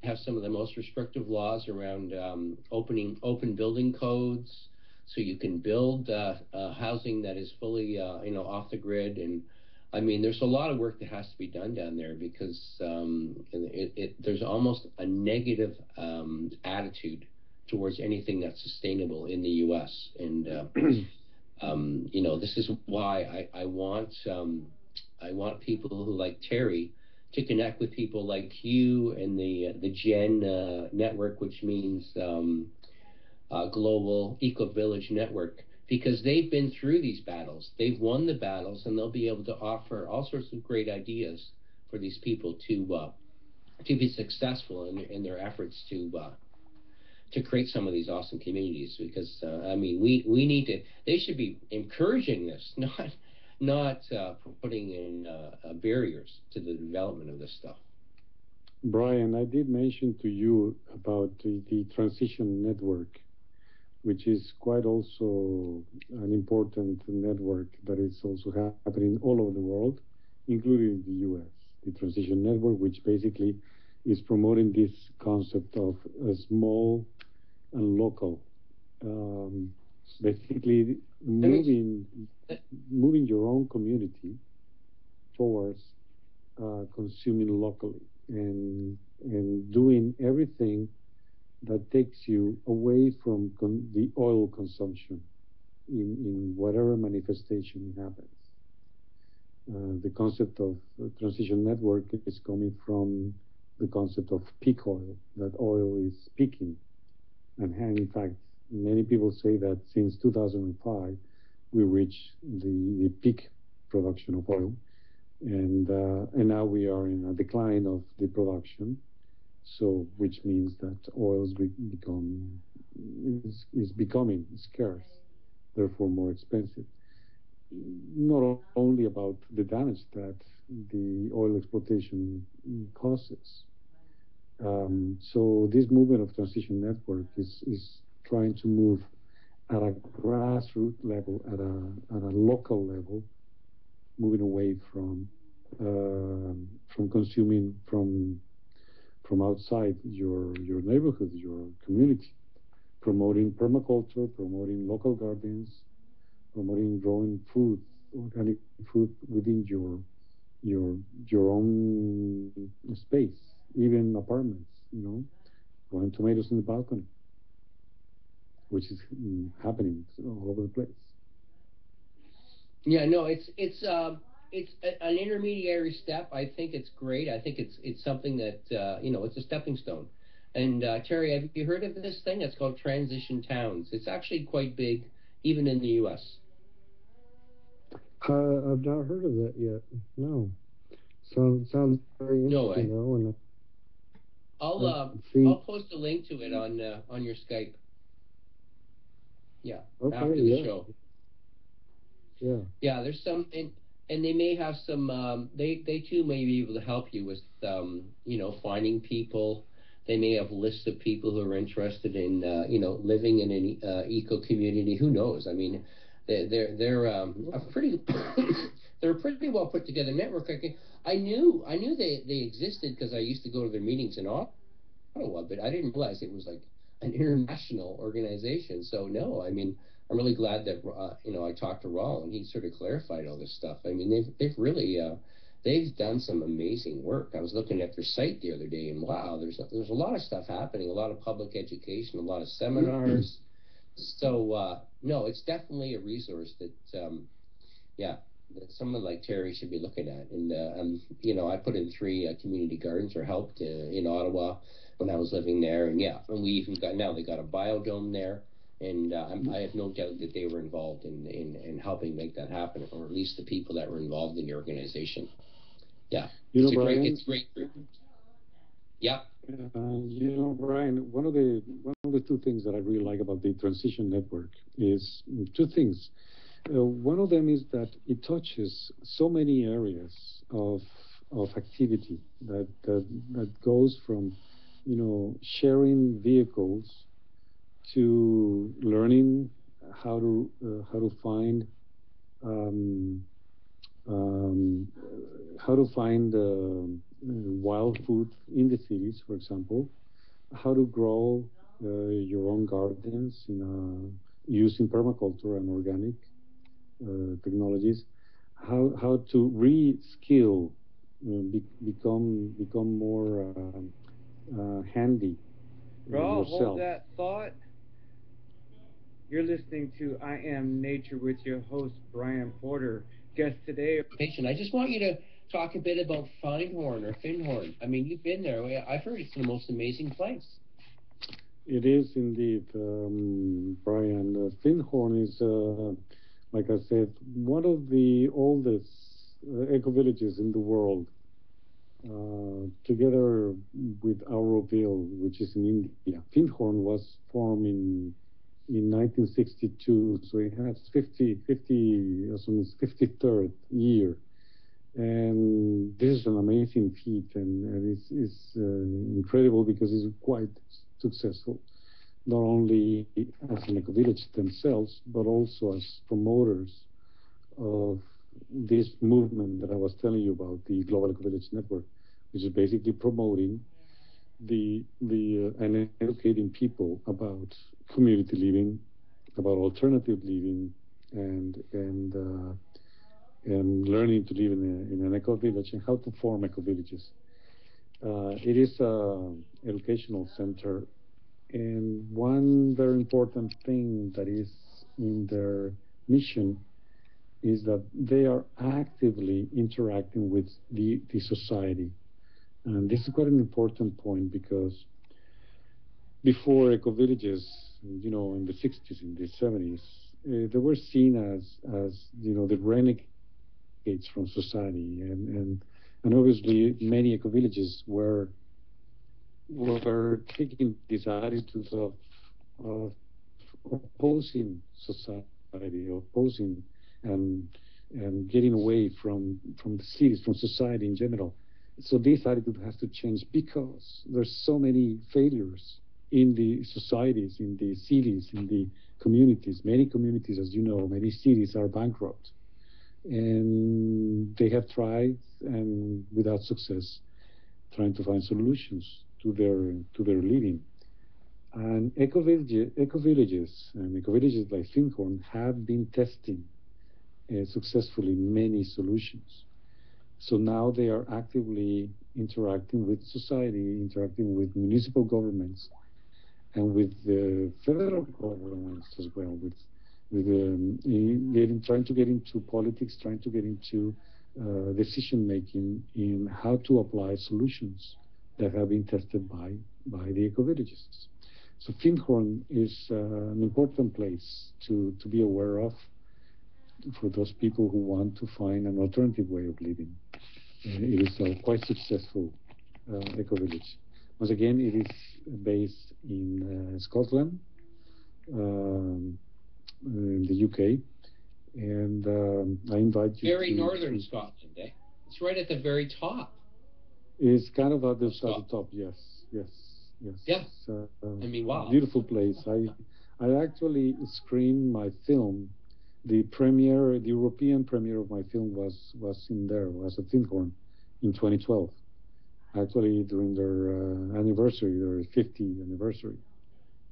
Speaker 1: Have some of the most restrictive laws around open building codes, so you can build housing that is fully off the grid. And I mean, there's a lot of work that has to be done down there because there's almost a negative attitude towards anything that's sustainable in the U.S. And this is why I want people who like Terry to connect with people like you and the Gen network, which means Global Eco Village Network, because they've been through these battles. They've won the battles, and they'll be able to offer all sorts of great ideas for these people to be successful in their efforts to create some of these awesome communities. Because I mean, we need to. They should be encouraging this, not putting in barriers to the development of this stuff.
Speaker 2: Brian, I did mention to you about the transition network, which is quite also an important network that is also happening all over the world, including the US. The transition network, which basically is promoting this concept of a small and local, um, basically moving your own community towards consuming locally, and doing everything that takes you away from the oil consumption in whatever manifestation happens. The concept of transition network is coming from the concept of peak oil, that oil is peaking. And in fact, many people say that since 2005, we reached the peak production of oil, and now we are in a decline of the production. So, which means that oils is becoming scarce, therefore more expensive. Not only about the damage that the oil exploitation causes. So this movement of transition network is trying to move at a grassroots level, at a local level, moving away from consuming from outside your neighborhood, your community, promoting permaculture, promoting local gardens, promoting growing food, organic food within your your own space, even apartments, growing tomatoes in the balcony, which is happening all over the place.
Speaker 1: Yeah, no, it's an intermediary step. I think it's great. I think it's something that it's a stepping stone. And Terry, have you heard of this thing? It's called Transition Towns. It's actually quite big, even in the U.S.
Speaker 4: I've not heard of that yet. No. So it sounds very
Speaker 1: No
Speaker 4: interesting,
Speaker 1: way.
Speaker 4: though. And
Speaker 1: I'll post a link to it on your Skype. Yeah,
Speaker 4: okay,
Speaker 1: after the show.
Speaker 4: Yeah.
Speaker 1: Yeah, there's some, and they may have some. They too may be able to help you with finding people. They may have lists of people who are interested in living in an eco community. Who knows? I mean, they're a pretty they're a pretty well put together network. I knew they existed because I used to go to their meetings in Ottawa, but I didn't realize it was like an international organization. So no, I mean, I'm really glad that I talked to Raul and he sort of clarified all this stuff. I mean, they've really they've done some amazing work. I was looking at their site the other day, and wow, there's a lot of stuff happening, a lot of public education, a lot of seminars. So no, it's definitely a resource that yeah, that someone like Terry should be looking at. And you know, I put in 3 community gardens or helped in Ottawa when I was living there, and yeah, and we even got now they got a biodome there. And I have no doubt that they were involved in helping make that happen, or at least the people that were involved in the organization. Yeah,
Speaker 2: You know,
Speaker 1: great,
Speaker 2: Brian.
Speaker 1: it's great. Yeah.
Speaker 2: You know, Brian. One of the 2 things that I really like about the Transition Network is 2 things. One of them is that it touches so many areas of activity that goes from, you know, sharing vehicles to learning how to find um, um, how to find wild food in the cities, for example, how to grow your own gardens using permaculture and organic technologies, how to re-skill, become more handy
Speaker 3: Raul, hold
Speaker 2: yourself.
Speaker 3: that thought. You're listening to I Am Nature with your host, Brian Porter. Guest today.
Speaker 1: Patient, I just want you to talk a bit about Findhorn or Finhorn. I mean, you've been there. I've heard it's the most amazing place.
Speaker 2: It is indeed, Brian. Finhorn is, like I said, one of the oldest eco-villages in the world, together with Auroville, which is in India. Finhorn was formed in 1962, so it has 50, so its 53rd year. And this is an amazing feat, and it's incredible because it's quite successful, not only as an eco-village themselves, but also as promoters of this movement that I was telling you about, the Global Eco-Village Network, which is basically promoting and educating people about community living, about alternative living, and learning to live in an eco village and how to form eco villages. It is an educational center, and one very important thing that is in their mission is that they are actively interacting with the society. And this is quite an important point because before eco villages, you know, in the 60s, in the 70s, they were seen as you know, the renegades from society, and obviously many eco villages were taking these attitudes of opposing society, opposing and getting away from the cities, from society in general. So this attitude has to change because there's so many failures in the societies, in the cities, in the communities. Many communities, as you know, many cities are bankrupt, and they have tried, and without success, trying to find solutions to their living. And eco villages and eco villages like Finkhorn have been testing successfully many solutions. So now they are actively interacting with society, interacting with municipal governments, and with the federal governments as well, trying to get into politics, trying to get into decision making in how to apply solutions that have been tested by the eco villages. So Finhorn is an important place to be aware of for those people who want to find an alternative way of living. It is a quite successful eco village. Once again, it is based in Scotland, in the UK, and I invite you
Speaker 1: Very northern Scotland, eh? It's right at the very top.
Speaker 2: It's kind of at the top, yes, yes, yes.
Speaker 1: Yeah.
Speaker 2: It's,
Speaker 1: I mean, wow.
Speaker 2: Beautiful place. I actually screened my film. The premiere, the European premiere of my film was in there, was at Finhorn in 2012. Actually, during their anniversary, their 50th anniversary,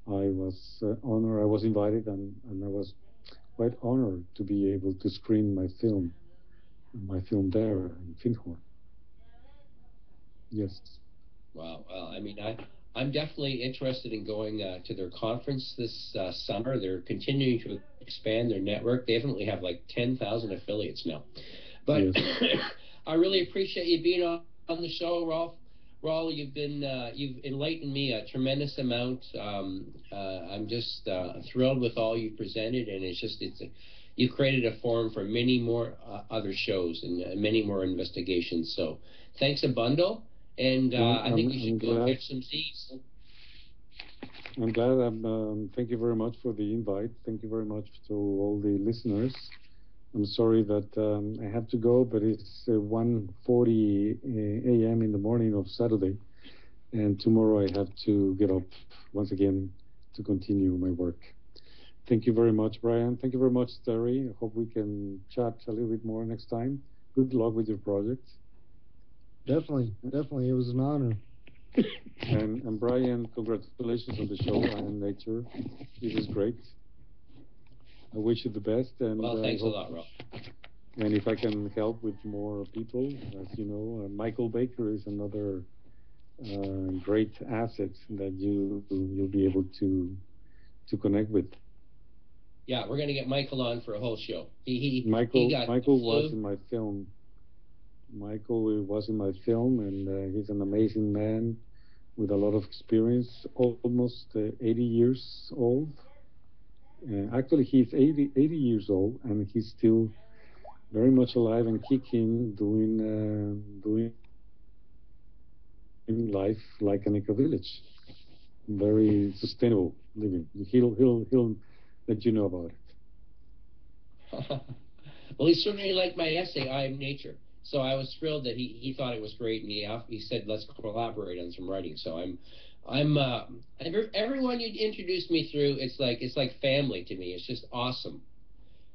Speaker 2: I was honored. I was invited, and I was quite honored to be able to screen my film my film there in Finhorn. Yes.
Speaker 1: Wow. Well, I mean, I'm definitely interested in going to their conference this summer. They're continuing to expand their network. They definitely have like 10,000 affiliates now. But
Speaker 2: Yes.
Speaker 1: I really appreciate you being on the show, Rolf. Raul, you've enlightened me a tremendous amount. I'm just thrilled with all you presented, and you created a forum for many more other shows and many more investigations. So thanks a bundle, and
Speaker 2: I'm,
Speaker 1: I
Speaker 2: I'm,
Speaker 1: think we
Speaker 2: I'm
Speaker 1: should go
Speaker 2: glad.
Speaker 1: catch some Z's.
Speaker 2: I'm glad. Thank you very much for the invite. Thank you very much to all the listeners. I'm sorry that I have to go, but it's 1:40 a.m. in the morning of Saturday, and tomorrow I have to get up once again to continue my work. Thank you very much, Brian. Thank you very much, Terry. I hope we can chat a little bit more next time. Good luck with your project.
Speaker 4: Definitely, definitely. It was an honor.
Speaker 2: And Brian, congratulations on the show. I Am Nature. This is great. I wish you the best, and
Speaker 1: Well,
Speaker 2: I
Speaker 1: thanks a
Speaker 2: hope.
Speaker 1: lot, Raul.
Speaker 2: And if I can help with more people, as you know, Michael Baker is another great asset that you'll be able to connect with.
Speaker 1: Yeah, we're gonna get Michael on for a whole show. He got the
Speaker 2: Michael was
Speaker 1: flu.
Speaker 2: in my film. Michael was in my film, and he's an amazing man with a lot of experience, almost 80 years old. Actually, he's 80 years old, and he's still very much alive and kicking, doing life like an eco village, very sustainable living. He'll let you know about it.
Speaker 1: Well, he certainly liked my essay, I Am Nature. So I was thrilled that he thought it was great, and he said, let's collaborate on some writing. So everyone you introduced me through, it's like family to me. It's just awesome.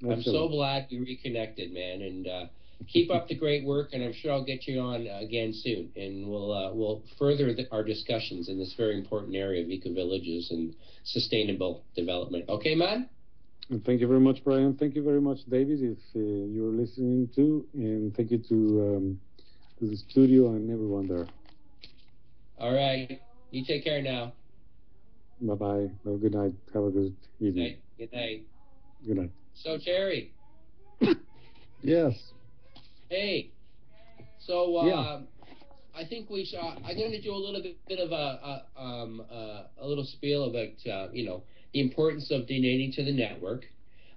Speaker 1: I'm so
Speaker 2: Excellent.
Speaker 1: glad we reconnected, man, and keep up the great work, and I'm sure I'll get you on again soon, and we'll further our discussions in this very important area of eco villages and sustainable development. Okay, man?
Speaker 2: And thank you very much, Brian. Thank you very much, David, if you're listening too. And thank you to the studio and everyone there.
Speaker 1: All right. You take care now.
Speaker 2: Bye bye. Have a good night. Have a good evening.
Speaker 1: Good night.
Speaker 2: Good night.
Speaker 1: So, Terry.
Speaker 4: Yes.
Speaker 1: Hey. So,
Speaker 4: Yeah.
Speaker 1: I think I'm going to do a little bit of a little spiel about the importance of donating to the network.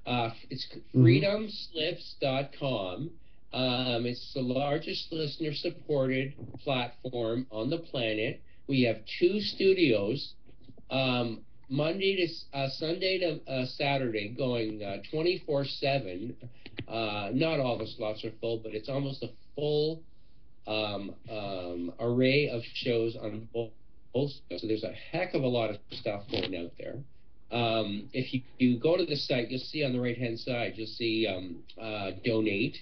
Speaker 1: It's freedomslips.com. It's the largest listener-supported platform on the planet. We have 2 studios, Monday to Sunday to Saturday, going 24/7. Not all the slots are full, but it's almost a full array of shows on both. So there's a heck of a lot of stuff going out there. If you go to the site, you'll see on the right-hand side, you'll see donate.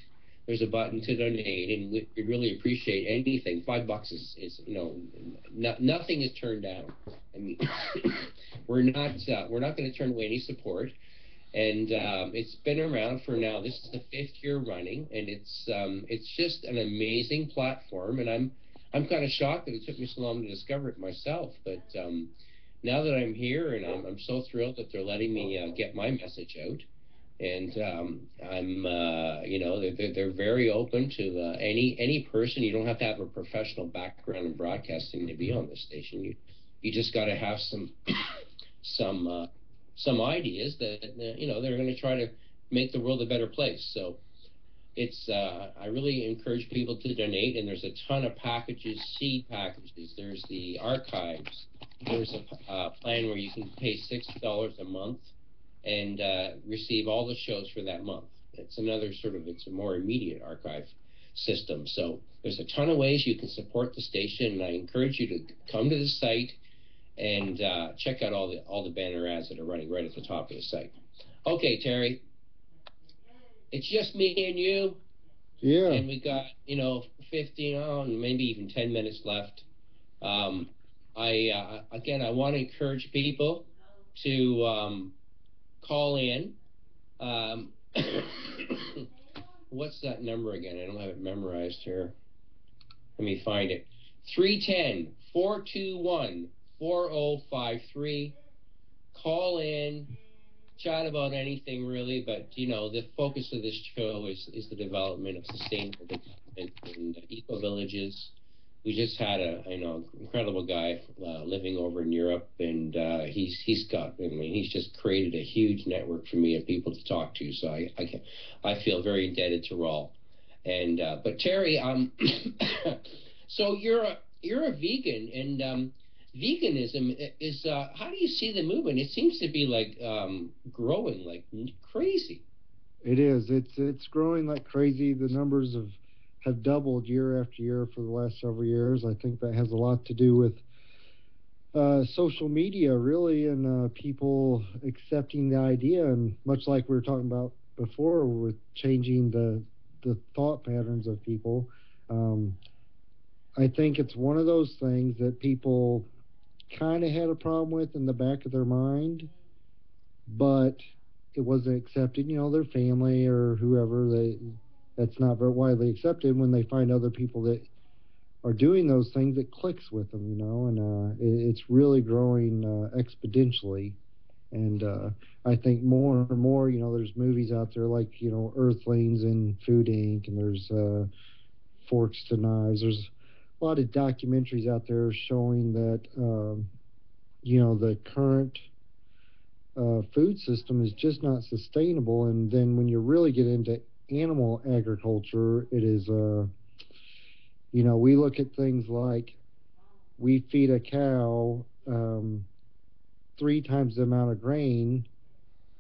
Speaker 1: There's a button to donate, and we really appreciate anything. $5 is nothing is turned down. I mean, we're not going to turn away any support. And it's been around for now. This is the 5th year running, and it's just an amazing platform. And I'm kind of shocked that it took me so long to discover it myself. But now that I'm here, and I'm so thrilled that they're letting me get my message out. And they're very open to any person. You don't have to have a professional background in broadcasting to be on this station. You just got to have some some ideas that they're going to try to make the world a better place. So I really encourage people to donate, and there's a ton of packages, seed packages. There's the archives. There's a plan where you can pay $6 a month and receive all the shows for that month. It's a more immediate archive system. So there's a ton of ways you can support the station, and I encourage you to come to the site and check out all the banner ads that are running right at the top of the site. Okay, Terry, it's just me and you.
Speaker 4: Yeah.
Speaker 1: And we got 15, maybe even 10 minutes left. I want to encourage people to call in. what's that number again? I don't have it memorized here. Let me find it. 310-421-4053. Call in, chat about anything really, but the focus of this show is the development of sustainable development in eco-villages. We just had incredible guy living over in Europe, and he's just created a huge network for me of people to talk to. So I feel very indebted to Raul. And but Terry, so you're a vegan, and veganism is how do you see the movement? It seems to be like growing like crazy.
Speaker 4: It is. It's growing like crazy. The numbers have doubled year after year for the last several years. I think that has a lot to do with social media, really, and people accepting the idea. And much like we were talking about before, with changing the thought patterns of people, I think it's one of those things that people kind of had a problem with in the back of their mind, but it wasn't accepted. Their family or whoever, that's not very widely accepted. When they find other people that are doing those things, it clicks with them, and it's really growing exponentially. And I think more and more, there's movies out there like, Earthlings and Food Inc., and there's Forks to Knives. There's a lot of documentaries out there showing that, the current food system is just not sustainable. And then when you really get into animal agriculture, it is, we look at things like we feed a cow 3 times the amount of grain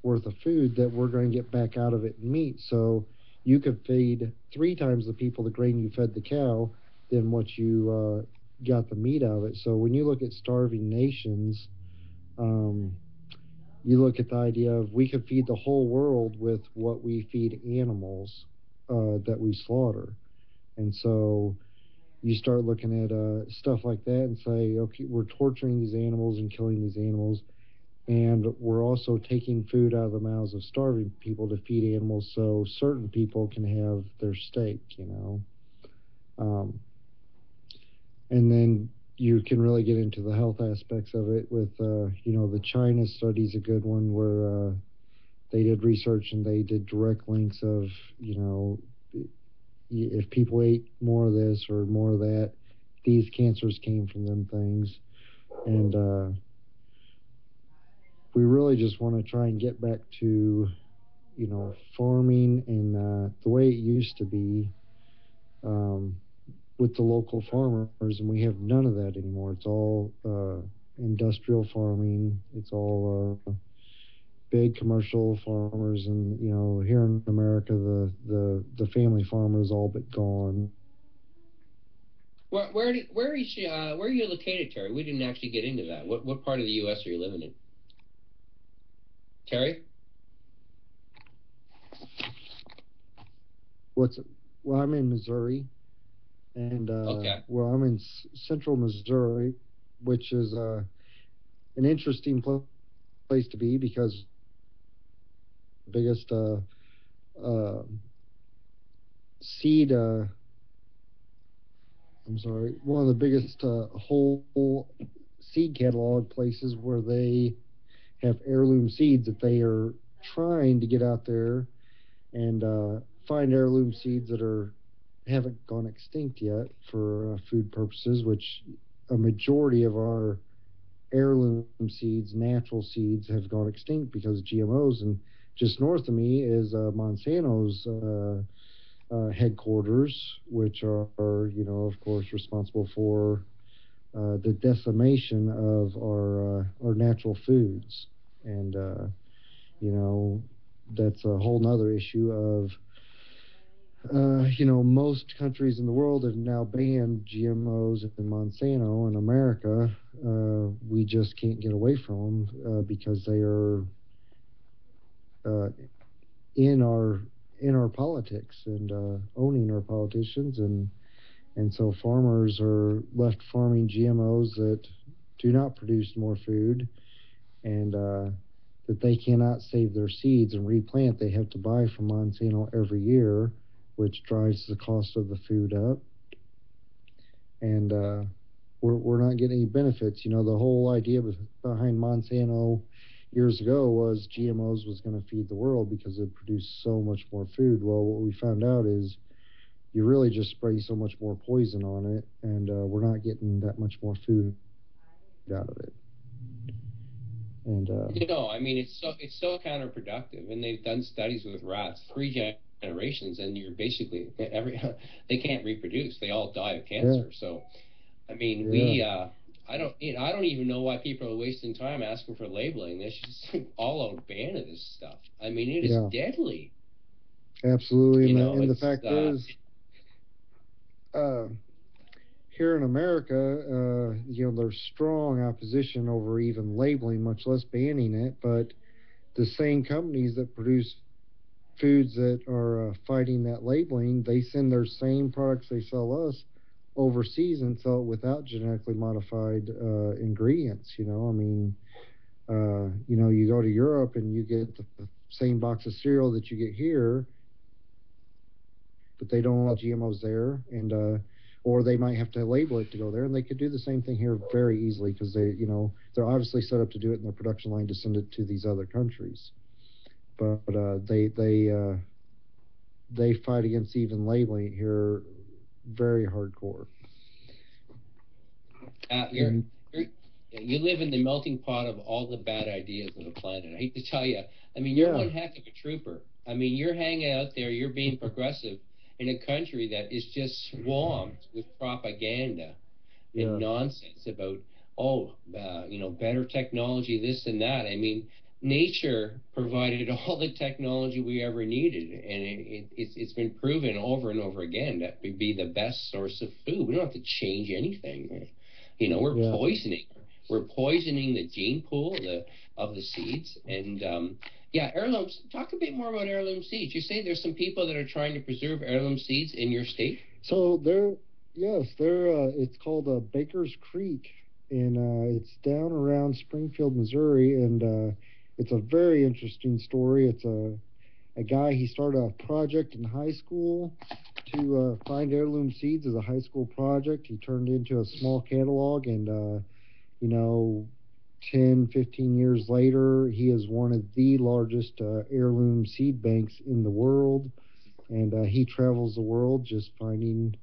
Speaker 4: worth of food that we're going to get back out of it in meat. So you could feed 3 times the people the grain you fed the cow than what you got the meat out of it. So when you look at starving nations, you look at the idea of we could feed the whole world with what we feed animals that we slaughter. And so you start looking at stuff like that and say, okay, we're torturing these animals and killing these animals, and we're also taking food out of the mouths of starving people to feed animals so certain people can have their steak, and then you can really get into the health aspects of it with, the China study's a good one where they did research and they did direct links of, if people ate more of this or more of that, these cancers came from them things. And we really just want to try and get back to, farming and the way it used to be with the local farmers, and we have none of that anymore. It's all industrial farming. It's all big commercial farmers, and here in America, the family farmer is all but gone.
Speaker 1: Where are you located, Terry? We didn't actually get into that. What part of the U.S. are you living in, Terry?
Speaker 4: Well, I'm in Missouri, and
Speaker 1: Okay.
Speaker 4: well, I'm in central Missouri, which is an interesting place to be because the biggest seed. One of the biggest whole seed catalog places where they have heirloom seeds that they are trying to get out there and find heirloom seeds that haven't gone extinct yet for food purposes, which a majority of our heirloom seeds, natural seeds, have gone extinct because of GMOs. And just north of me is Monsanto's headquarters, which are, of course, responsible for the decimation of our natural foods. And, that's a whole nother issue of, most countries in the world have now banned GMOs and Monsanto. In America, we just can't get away from them because they are in our politics and owning our politicians, and so farmers are left farming GMOs that do not produce more food, and that they cannot save their seeds and replant. They have to buy from Monsanto every year, which drives the cost of the food up. And we're not getting any benefits. You know, the whole idea behind Monsanto years ago was GMOs was going to feed the world because it produced so much more food. Well, what we found out is you really just spray so much more poison on it, and we're not getting that much more food out of it. And
Speaker 1: I mean, it's so counterproductive, and they've done studies with rats, 3 generations, and you're basically they can't reproduce. They all die of cancer.
Speaker 4: yeah,
Speaker 1: So, I mean,
Speaker 4: yeah,
Speaker 1: I don't even know why people are wasting time asking for labeling. They should just all out ban of this stuff. I mean, it is
Speaker 4: yeah,
Speaker 1: deadly.
Speaker 4: absolutely. And the
Speaker 1: It's
Speaker 4: fact is, uh, here in America, there's strong opposition over even labeling, much less banning it. But the same companies that produce foods that are fighting that labeling, they send their same products they sell us overseas and sell it without genetically modified ingredients. I mean, you go to Europe and you get the same box of cereal that you get here, but they don't allow GMOs there, and or they might have to label it to go there, and they could do the same thing here very easily because they're obviously set up to do it in their production line to send it to these other countries. But they fight against even labeling it here very hardcore.
Speaker 1: uh, you're,
Speaker 4: And
Speaker 1: you're you live in the melting pot of all the bad ideas of the planet. I hate to tell you. I mean, you're
Speaker 4: yeah,
Speaker 1: one heck of a trooper. I mean, you're hanging out there. You're being progressive in a country that is just swamped with propaganda and
Speaker 4: yes,
Speaker 1: nonsense about better technology, this and that. I mean, nature provided all the technology we ever needed, and it's been proven over and over again that would be the best source of food. We don't have to change anything.
Speaker 4: yeah.
Speaker 1: We're poisoning the gene pool of the seeds, and yeah, heirlooms. Talk a bit more about heirloom seeds. You say there's some people that are trying to preserve heirloom seeds in your state.
Speaker 4: So yes, it's called Baker's Creek, and it's down around Springfield, Missouri, and it's a very interesting story. It's a guy, he started a project in high school to find heirloom seeds as a high school project. He turned into a small catalog, and you know, 10, 15 years later, he is one of the largest heirloom seed banks in the world. And he travels the world just finding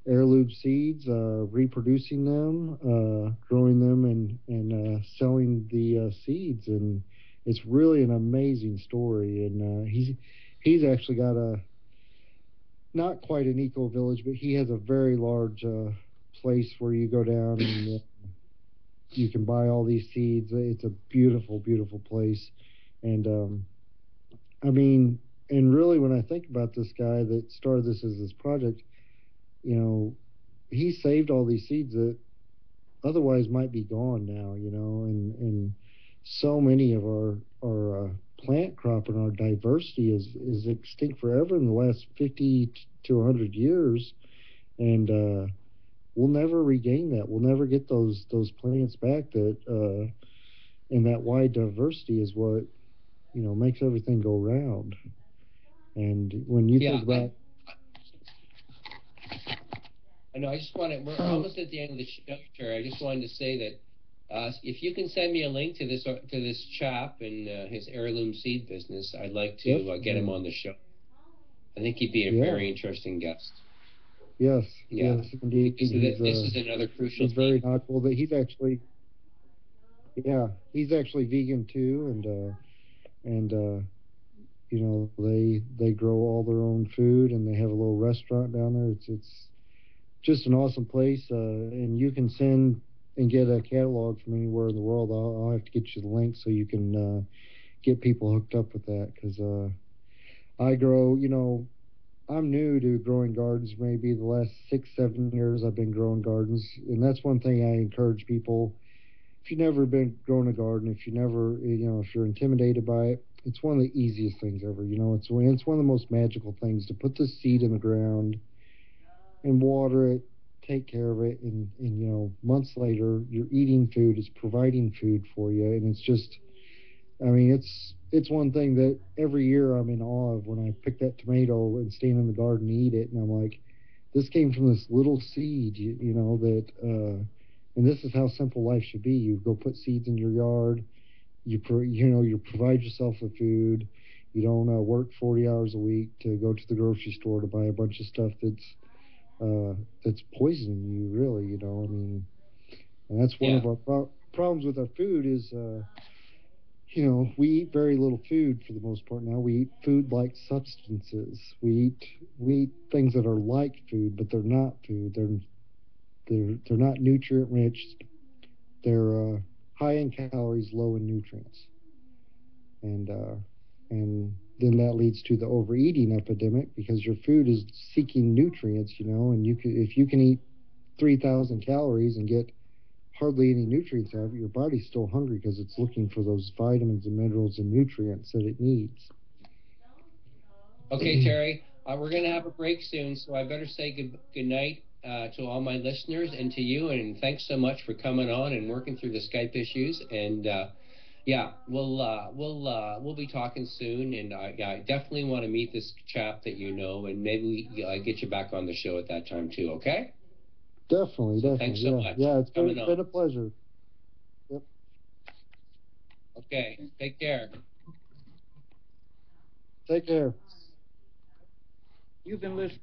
Speaker 4: heirloom seeds, reproducing them, growing them, and selling the seeds. And it's really an amazing story. And he's actually got not quite an eco village, but he has a very large place where you go down and you can buy all these seeds. It's a beautiful, beautiful place. And I mean, and really, when I think about this guy that started this as his project, he saved all these seeds that otherwise might be gone now. And so many of our plant crop and our diversity is extinct forever in the last 50 to 100 years, and we'll never regain that. We'll never get those plants back. And that wide diversity is what makes everything go round. And when you
Speaker 1: Yeah,
Speaker 4: think about
Speaker 1: I know. I just want to. We're almost at the end of the show, Terry. I just wanted to say that if you can send me a link to this chap and his heirloom seed business, I'd like to get him
Speaker 4: definitely,
Speaker 1: on the show. I think he'd be a
Speaker 4: yeah,
Speaker 1: very interesting guest.
Speaker 4: yes,
Speaker 1: Yeah,
Speaker 4: yes, indeed,
Speaker 1: because this is another crucial
Speaker 4: he's very
Speaker 1: theme.
Speaker 4: knowledgeable. That he's actually vegan too, and they grow all their own food, and they have a little restaurant down there. It's just an awesome place, and you can send and get a catalog from anywhere in the world. I'll have to get you the link so you can get people hooked up with that, because I grow. I'm new to growing gardens. Maybe the last 6, 7 years I've been growing gardens, and that's one thing I encourage people. If you've never been growing a garden, if you're intimidated by it, it's one of the easiest things ever. It's one of the most magical things to put the seed in the ground and water it, take care of it, and months later you're eating food, it's providing food for you, and I mean, it's one thing that every year I'm in awe of when I pick that tomato and stand in the garden and eat it, and I'm like, this came from this little seed, you know, that, and this is how simple life should be. You go put seeds in your yard, you know, you provide yourself with food. You don't work 40 hours a week to go to the grocery store to buy a bunch of stuff that's poisoning you, really, you know. I mean, and that's one
Speaker 1: Yeah.
Speaker 4: of our problems with our food is, you know, we eat very little food for the most part now. We eat food like substances. We eat things that are like food, but they're not food. They're not nutrient rich. They're high in calories, low in nutrients, and and then that leads to the overeating epidemic because your food is seeking nutrients, you know, and if you can eat 3,000 calories and get hardly any nutrients out of it, your body's still hungry because it's looking for those vitamins and minerals and nutrients that it needs.
Speaker 1: Okay, Terry, we're going to have a break soon, so I better say good night to all my listeners and to you, and thanks so much for coming on and working through the Skype issues. And yeah, we'll be talking soon, and yeah, I definitely want to meet this chap that you know, and maybe get you back on the show at that time too. Okay?
Speaker 4: Definitely,
Speaker 1: So
Speaker 4: definitely.
Speaker 1: thanks so much.
Speaker 4: Yeah, it's
Speaker 1: coming
Speaker 4: been a pleasure. Yep.
Speaker 1: Okay, take care.
Speaker 4: Take care.
Speaker 3: You've been listening